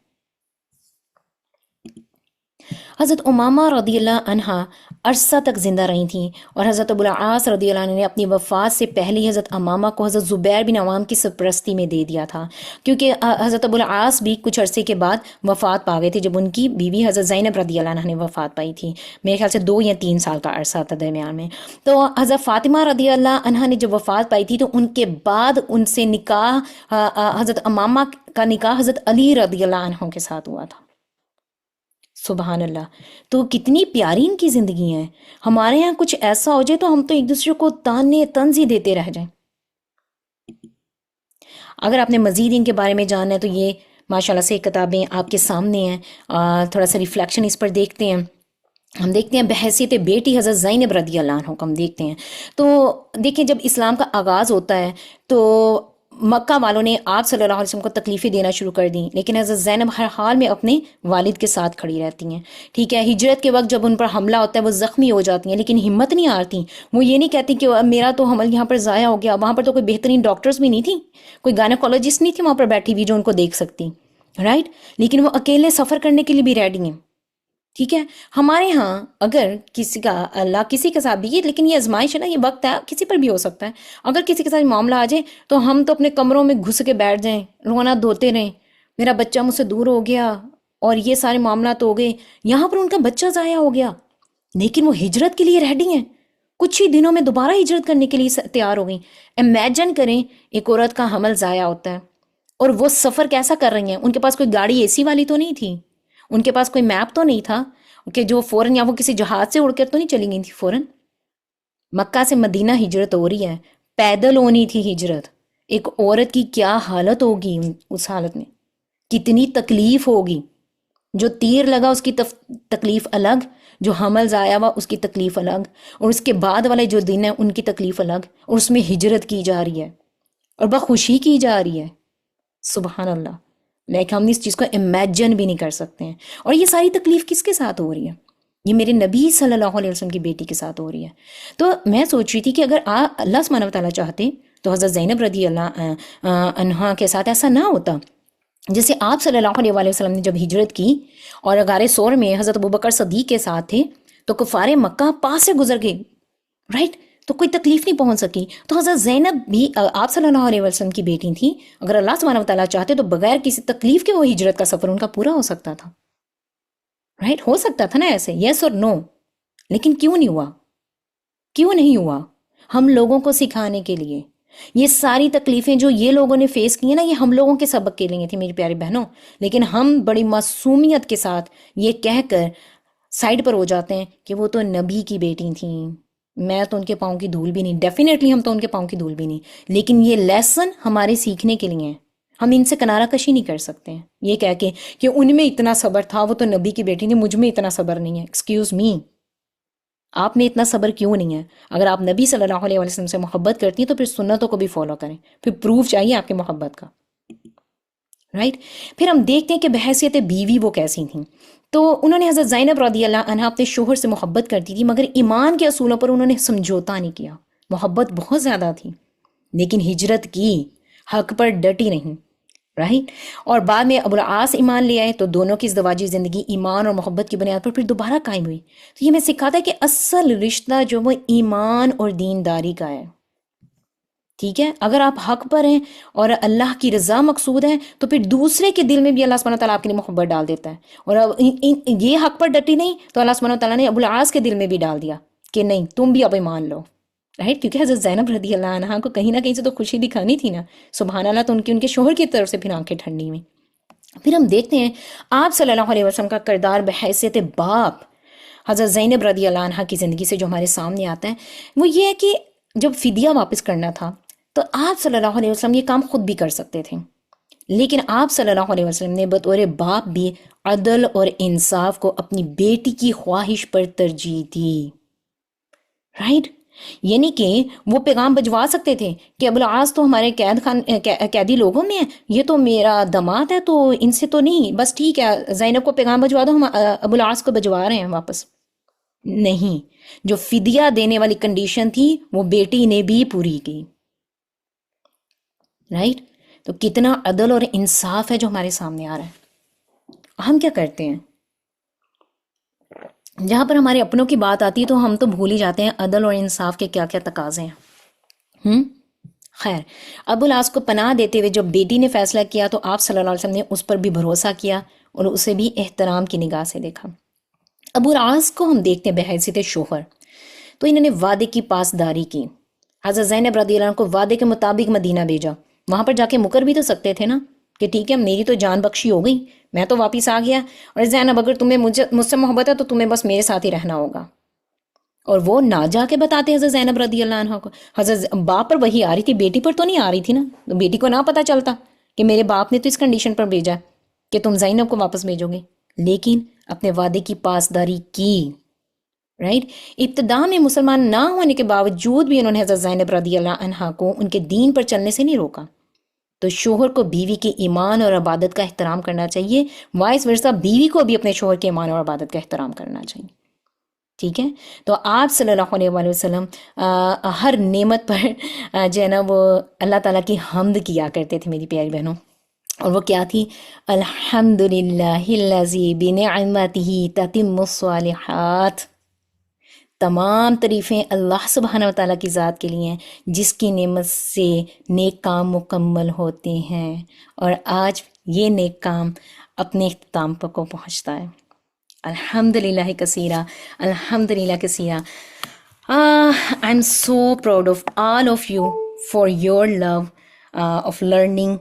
حضرت امامہ رضی اللہ عنہا عرصہ تک زندہ رہی تھیں، اور حضرت ابو العاص رضی اللہ عنہ نے اپنی وفات سے پہلے حضرت امامہ کو حضرت زبیر بن عوام کی سرپرستی میں دے دیا تھا، کیونکہ حضرت ابو العاص بھی کچھ عرصے کے بعد وفات پا گئے تھے جب ان کی بیوی حضرت زینب رضی اللہ عنہ نے وفات پائی تھی، میرے خیال سے 2 یا 3 سال کا عرصہ تھا درمیان میں۔ تو حضرت فاطمہ رضی اللہ عنہا نے جب وفات پائی تھی تو ان کے بعد ان سے نکاح حضرت امامہ کا نکاح حضرت علی رضی اللہ عنہ کے ساتھ ہوا تھا۔ سبحان اللہ، تو کتنی پیاری ان کی زندگی ہیں۔ ہمارے ہاں کچھ ایسا ہو جائے تو ہم تو ایک دوسرے کو تانے طنز ہی دیتے رہ جائیں۔ اگر آپ نے مزید ان کے بارے میں جاننا ہے تو یہ ماشاءاللہ سے کتابیں آپ کے سامنے ہیں، تھوڑا سا ریفلیکشن اس پر دیکھتے ہیں۔ ہم دیکھتے ہیں بحیثیت بیٹی حضرت زینب رضی اللہ عنہ کو ہم دیکھتے ہیں، تو دیکھیں جب اسلام کا آغاز ہوتا ہے تو مکہ والوں نے آپ صلی اللہ علیہ وسلم کو تکلیفیں دینا شروع کر دیں، لیکن حضرت زینب ہر حال میں اپنے والد کے ساتھ کھڑی رہتی ہیں، ٹھیک ہے۔ ہجرت کے وقت جب ان پر حملہ ہوتا ہے وہ زخمی ہو جاتی ہیں، لیکن ہمت نہیں ہارتی، وہ یہ نہیں کہتی کہ میرا تو حمل یہاں پر ضائع ہو گیا۔ وہاں پر تو کوئی بہترین ڈاکٹرز بھی نہیں تھی، کوئی گائنیکولوجسٹ نہیں تھی وہاں پر بیٹھی ہوئی جو ان کو دیکھ سکتی، رائٹ، لیکن وہ اکیلے سفر کرنے کے لیے بھی ریڈی ہیں، ٹھیک ہے۔ ہمارے ہاں اگر کسی کا اللہ کسی کے ساتھ بھی یہ، لیکن یہ آزمائش ہے نا، یہ وقت ہے، کسی پر بھی ہو سکتا ہے، اگر کسی کے ساتھ معاملہ آ جائے تو ہم تو اپنے کمروں میں گھس کے بیٹھ جائیں، رونا دھوتے رہیں، میرا بچہ مجھ سے دور ہو گیا اور یہ سارے معاملات ہو گئے۔ یہاں پر ان کا بچہ ضائع ہو گیا لیکن وہ ہجرت کے لیے ریڈی ہیں، کچھ ہی دنوں میں دوبارہ ہجرت کرنے کے لیے تیار ہو گئیں۔ امیجن کریں ایک عورت کا حمل ضائع ہوتا ہے اور وہ سفر کیسا کر رہی ہیں، ان کے پاس کوئی گاڑی اے سی والی تو نہیں تھی، ان کے پاس کوئی میپ تو نہیں تھا کہ جو فوراً، یا وہ کسی جہاز سے اڑ کر تو نہیں چلی گئی تھی فوراً۔ مکہ سے مدینہ ہجرت ہو رہی ہے، پیدل ہونی تھی ہجرت۔ ایک عورت کی کیا حالت ہوگی اس حالت میں، کتنی تکلیف ہوگی، جو تیر لگا اس کی تکلیف الگ، جو حمل ضائع ہوا اس کی تکلیف الگ، اور اس کے بعد والے جو دن ہیں ان کی تکلیف الگ، اور اس میں ہجرت کی جا رہی ہے اور بخوشی کی جا رہی ہے، سبحان اللہ۔ لیکن ہم اس چیز کو امیجن بھی نہیں کر سکتے ہیں، اور یہ ساری تکلیف کس کے ساتھ ہو رہی ہے؟ یہ میرے نبی صلی اللہ علیہ وسلم کی بیٹی کے ساتھ ہو رہی ہے۔ تو میں سوچ رہی تھی کہ اگر اللہ سبحانہ و تعالیٰ چاہتے تو حضرت زینب رضی اللہ عنہا کے ساتھ ایسا نہ ہوتا۔ جیسے آپ صلی اللہ علیہ وآلہ وسلم نے جب ہجرت کی اور غار ثور میں حضرت ابوبکر صدیق کے ساتھ تھے تو کفار مکہ پاس سے گزر گئے، رائٹ، تو کوئی تکلیف نہیں پہنچ سکی۔ تو حضرت زینب بھی آپ صلی اللہ علیہ وسلم کی بیٹی تھی، اگر اللہ سبحانہ و تعالیٰ چاہتے تو بغیر کسی تکلیف کے وہ ہجرت کا سفر ان کا پورا ہو سکتا تھا، رائٹ، ہو سکتا تھا نا ایسے، یس اور نو، لیکن کیوں نہیں ہوا؟ کیوں نہیں ہوا؟ ہم لوگوں کو سکھانے کے لیے۔ یہ ساری تکلیفیں جو یہ لوگوں نے فیس کی ہیں نا، یہ ہم لوگوں کے سبق کے لیے تھی میری پیاری بہنوں، لیکن ہم بڑی معصومیت کے ساتھ یہ کہہ کر سائڈ پر ہو جاتے ہیں کہ وہ تو نبی کی بیٹی تھیں، میں تو ان کے پاؤں کی دھول بھی نہیں، ڈیفینیٹلی ہم تو ان کے پاؤں کی دھول بھی نہیں، لیکن یہ لیسن ہمارے سیکھنے کے لیے ہیں۔ ہم ان سے کنارہ کشی نہیں کر سکتے ہیں یہ کہہ کے کہ ان میں اتنا صبر تھا، وہ تو نبی کی بیٹی تھی، مجھ میں اتنا صبر نہیں ہے۔ ایکسکیوز می، آپ میں اتنا صبر کیوں نہیں ہے؟ اگر آپ نبی صلی اللہ علیہ وسلم سے محبت کرتی ہیں تو پھر سنتوں کو بھی فالو کریں، پھر پروف چاہیے آپ کی محبت کا، رائٹ۔ پھر ہم دیکھتے ہیں کہ بحیثیت بیوی وہ کیسی تھیں۔ تو انہوں نے حضرت زینب رضی اللہ عنہا اپنے شوہر سے محبت کرتی تھی، مگر ایمان کے اصولوں پر انہوں نے سمجھوتا نہیں کیا، محبت بہت زیادہ تھی لیکن ہجرت کی، حق پر ڈٹی نہیں، رائٹ۔ اور بعد میں ابو العاص ایمان لے آئے تو دونوں کی ازدواجی زندگی ایمان اور محبت کی بنیاد پر پھر دوبارہ قائم ہوئی۔ تو یہ میں سکھاتا ہے کہ اصل رشتہ جو وہ ایمان اور دینداری کا ہے، ٹھیک ہے۔ اگر آپ حق پر ہیں اور اللہ کی رضا مقصود ہے تو پھر دوسرے کے دل میں بھی اللہ سبحانہ تعالیٰ آپ کے لیے محبت ڈال دیتا ہے، اور اب یہ حق پر ڈٹی نہیں تو اللہ سبحانہ تعالیٰ نے ابو العاص کے دل میں بھی ڈال دیا کہ نہیں تم بھی اب ایمان لو، رائٹ، کیونکہ حضرت زینب رضی اللہ عنہا کو کہیں نہ کہیں سے تو خوشی دکھانی تھی نا، سبحان اللہ، تو ان کے شوہر کی طرف سے پھر آنکھیں ٹھنڈی ہوئیں۔ پھر ہم دیکھتے ہیں آپ صلی اللہ علیہ وسلم کا کردار بحیثیت باپ حضرت زینب رضی اللہ عنہا کی زندگی سے جو ہمارے سامنے آتا ہے وہ یہ ہے کہ جب فدیہ واپس کرنا تھا تو آپ صلی اللہ علیہ وسلم یہ کام خود بھی کر سکتے تھے، لیکن آپ صلی اللہ علیہ وسلم نے بطور باپ بھی عدل اور انصاف کو اپنی بیٹی کی خواہش پر ترجیح دی، رائٹ۔ یعنی کہ وہ پیغام بھجوا سکتے تھے کہ ابو العاص تو ہمارے قیدی لوگوں میں ہے، یہ تو میرا داماد ہے تو ان سے تو نہیں، بس ٹھیک ہے زینب کو پیغام بھجوا دو، ہم ابو العاص کو بھجوا رہے ہیں واپس۔ نہیں، جو فدیہ دینے والی کنڈیشن تھی وہ بیٹی نے بھی پوری کی، رائٹ۔ تو کتنا عدل اور انصاف ہے جو ہمارے سامنے آ رہا ہے۔ ہم کیا کرتے ہیں؟ جہاں پر ہمارے اپنوں کی بات آتی ہے تو ہم تو بھول ہی جاتے ہیں عدل اور انصاف کے کیا کیا تقاضے ہیں۔ خیر، ابو العاص کو پناہ دیتے ہوئے جب بیٹی نے فیصلہ کیا تو آپ صلی اللہ علیہ وسلم نے اس پر بھی بھروسہ کیا اور اسے بھی احترام کی نگاہ سے دیکھا۔ ابو العاص کو ہم دیکھتے ہیں بحیثیت شوہر، تو انہوں نے وعدے کی پاسداری کی۔ حضرت زینب رضی اللہ عنہ کو وعدے کے مطابق مدینہ بھیجا، وہاں پر جا کے مکر بھی تو سکتے تھے نا کہ ٹھیک ہے میری تو جان بخشی ہو گئی، میں تو واپس آ گیا، اور زینب اگر تمہیں مجھ سے محبت ہے تو تمہیں بس میرے ساتھ ہی رہنا ہوگا۔ اور وہ نہ جا کے بتاتے حضرت زینب رضی اللہ عنہ کو، حضرت باپ پر وہی آ رہی تھی، بیٹی پر تو نہیں آ رہی تھی نا، تو بیٹی کو نہ پتہ چلتا کہ میرے باپ نے تو اس کنڈیشن پر بھیجا کہ تم زینب کو واپس بھیجو گے، لیکن اپنے وعدے کی پاسداری کی، رائٹ۔ ابتدا میں مسلمان نہ ہونے کے باوجود بھی انہوں نے حضرت زینب رضی اللہ عنہا کو ان کے دین پر چلنے سے نہیں روکا۔ تو شوہر کو بیوی کے ایمان اور عبادت کا احترام کرنا چاہیے، وائس ورثہ بیوی کو بھی اپنے شوہر کے ایمان اور عبادت کا احترام کرنا چاہیے، ٹھیک ہے۔ تو آپ صلی اللہ علیہ وآلہ وسلم ہر نعمت پر جو ہے نا وہ اللہ تعالیٰ کی حمد کیا کرتے تھے میری پیاری بہنوں، اور وہ کیا تھی؟ الحمد للہ الذی بنعمتہ تتم الصالحات۔ تمام تعریفیں اللہ سبحانہ و تعالیٰ کی ذات کے لیے ہیں جس کی نعمت سے نیک کام مکمل ہوتے ہیں، اور آج یہ نیک کام اپنے اختتام پر کو پہنچتا ہے۔ الحمد للہ کثیرہ، الحمد للہ کثیرہ۔ I'm so proud of all of you for your love of learning,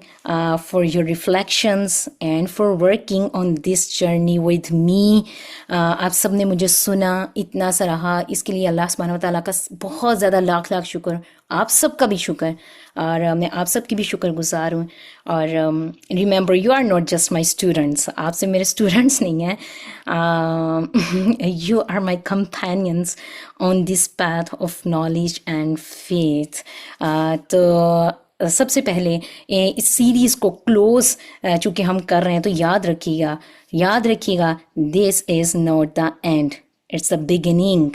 for your reflections and for working on this journey with me. آپ سب نے مجھے سنا، اتنا سراہا، اس کے لیے اللہ سبحانہ و تعالیٰ کا بہت زیادہ لاکھ لاکھ شکر، آپ سب کا بھی شکر، اور میں آپ سب کی بھی شکر گزار ہوں۔ اور remember you are not just my students, آپ سے میرے اسٹوڈنٹس نہیں ہیں، you are my companions on this path of knowledge and faith. تو سب سے پہلے اس سیریز کو کلوز چونکہ ہم کر رہے ہیں تو یاد رکھیے گا this is not the end, it's the beginning.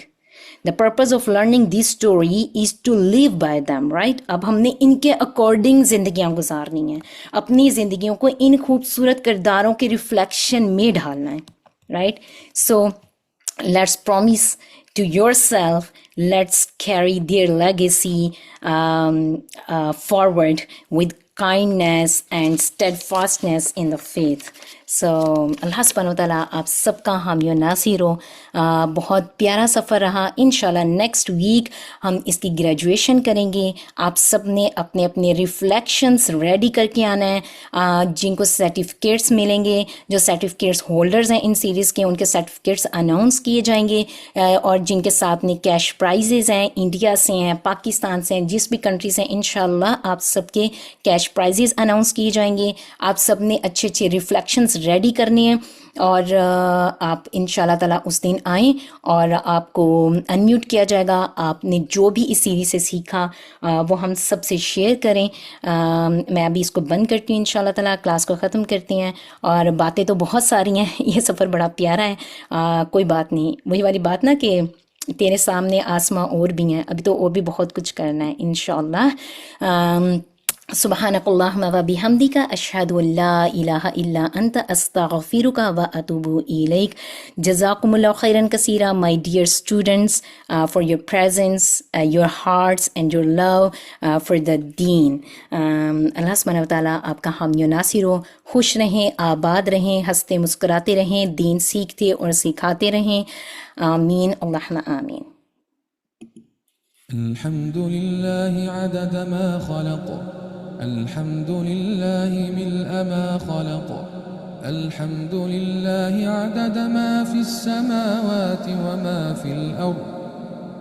The purpose of learning this story is to live by them, right؟ اب ہم نے ان کے اکارڈنگ زندگیاں گزارنی ہیں، اپنی زندگیوں کو ان خوبصورت کرداروں کے ریفلیکشن میں ڈھالنا ہے، right؟ So let's promise to yourself, let's carry their legacy forward with kindness and steadfastness in the faith. So اللہ سبحانہ و تعالیٰ آپ سب کا حامی و ناصر ہو۔ بہت پیارا سفر رہا، انشاءاللہ نیکسٹ ویک ہم اس کی گریجویشن کریں گے۔ آپ سب نے اپنے اپنے ریفلیکشنز ریڈی کر کے آنا ہے، جن کو سرٹیفکیٹس ملیں گے، جو سرٹیفکیٹس ہولڈرز ہیں ان سیریز کے، ان کے سرٹیفکیٹس اناؤنس کیے جائیں گے، اور جن کے ساتھ میں کیش پرائزز ہیں، انڈیا سے ہیں، پاکستان سے ہیں، جس بھی کنٹری سے ہیں، انشاءاللہ آپ سب کے کیش پرائزز اناؤنس کیے جائیں گے۔ آپ سب نے اچھے اچھے ریفلیکشنز ریڈی کرنے ہیں، اور آپ انشاءاللہ تعالیٰ اس دن آئیں اور آپ کو انمیوٹ کیا جائے گا۔ آپ نے جو بھی اس سیریز سے سیکھا وہ ہم سب سے شیئر کریں۔ میں ابھی اس کو بند کرتی ہوں، انشاءاللہ تعالیٰ کلاس کو ختم کرتے ہیں، اور باتیں تو بہت ساری ہیں، یہ سفر بڑا پیارا ہے، کوئی بات نہیں، وہی والی بات نا کہ تیرے سامنے آسماں اور بھی ہیں، ابھی تو اور بھی بہت کچھ کرنا ہے انشاءاللہ۔ سبحانک اللہم و بحمدک، اشہد ان لا الہ الا انت، استغفرک و اتوب الیک۔ جزاکم اللہ خیرا کثیرا my dear students for your presence, your hearts and your love for the deen۔ اللہ سبحانہ و تعالیٰ آپ کا حامی و ناصر ہو، خوش رہیں، آباد رہیں، ہنستے مسکراتے رہیں، دین سیکھتے اور سکھاتے رہیں، آمین اللہم آمین۔ الحمد لله عدد ما خلق، الحمد لله ملء ما خلق، الحمد لله عدد ما في السماوات وما في الأرض،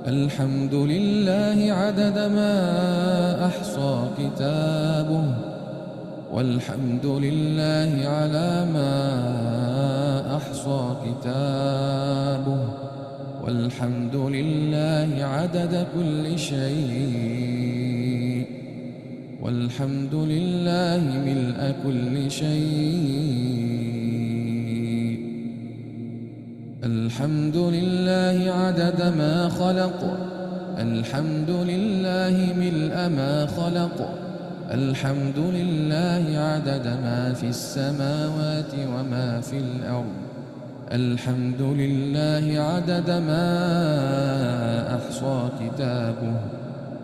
الحمد لله عدد ما أحصى كتابه، والحمد لله على ما أحصى كتابه، والحمد لله عدد كل شيء، والحمد لله ملء كل شيء، الحمد لله عدد ما خلق، الحمد لله ملء ما خلق، الحمد لله عدد ما في السماوات وما في الأرض، الحمد لله عدد ما أحصى كتابه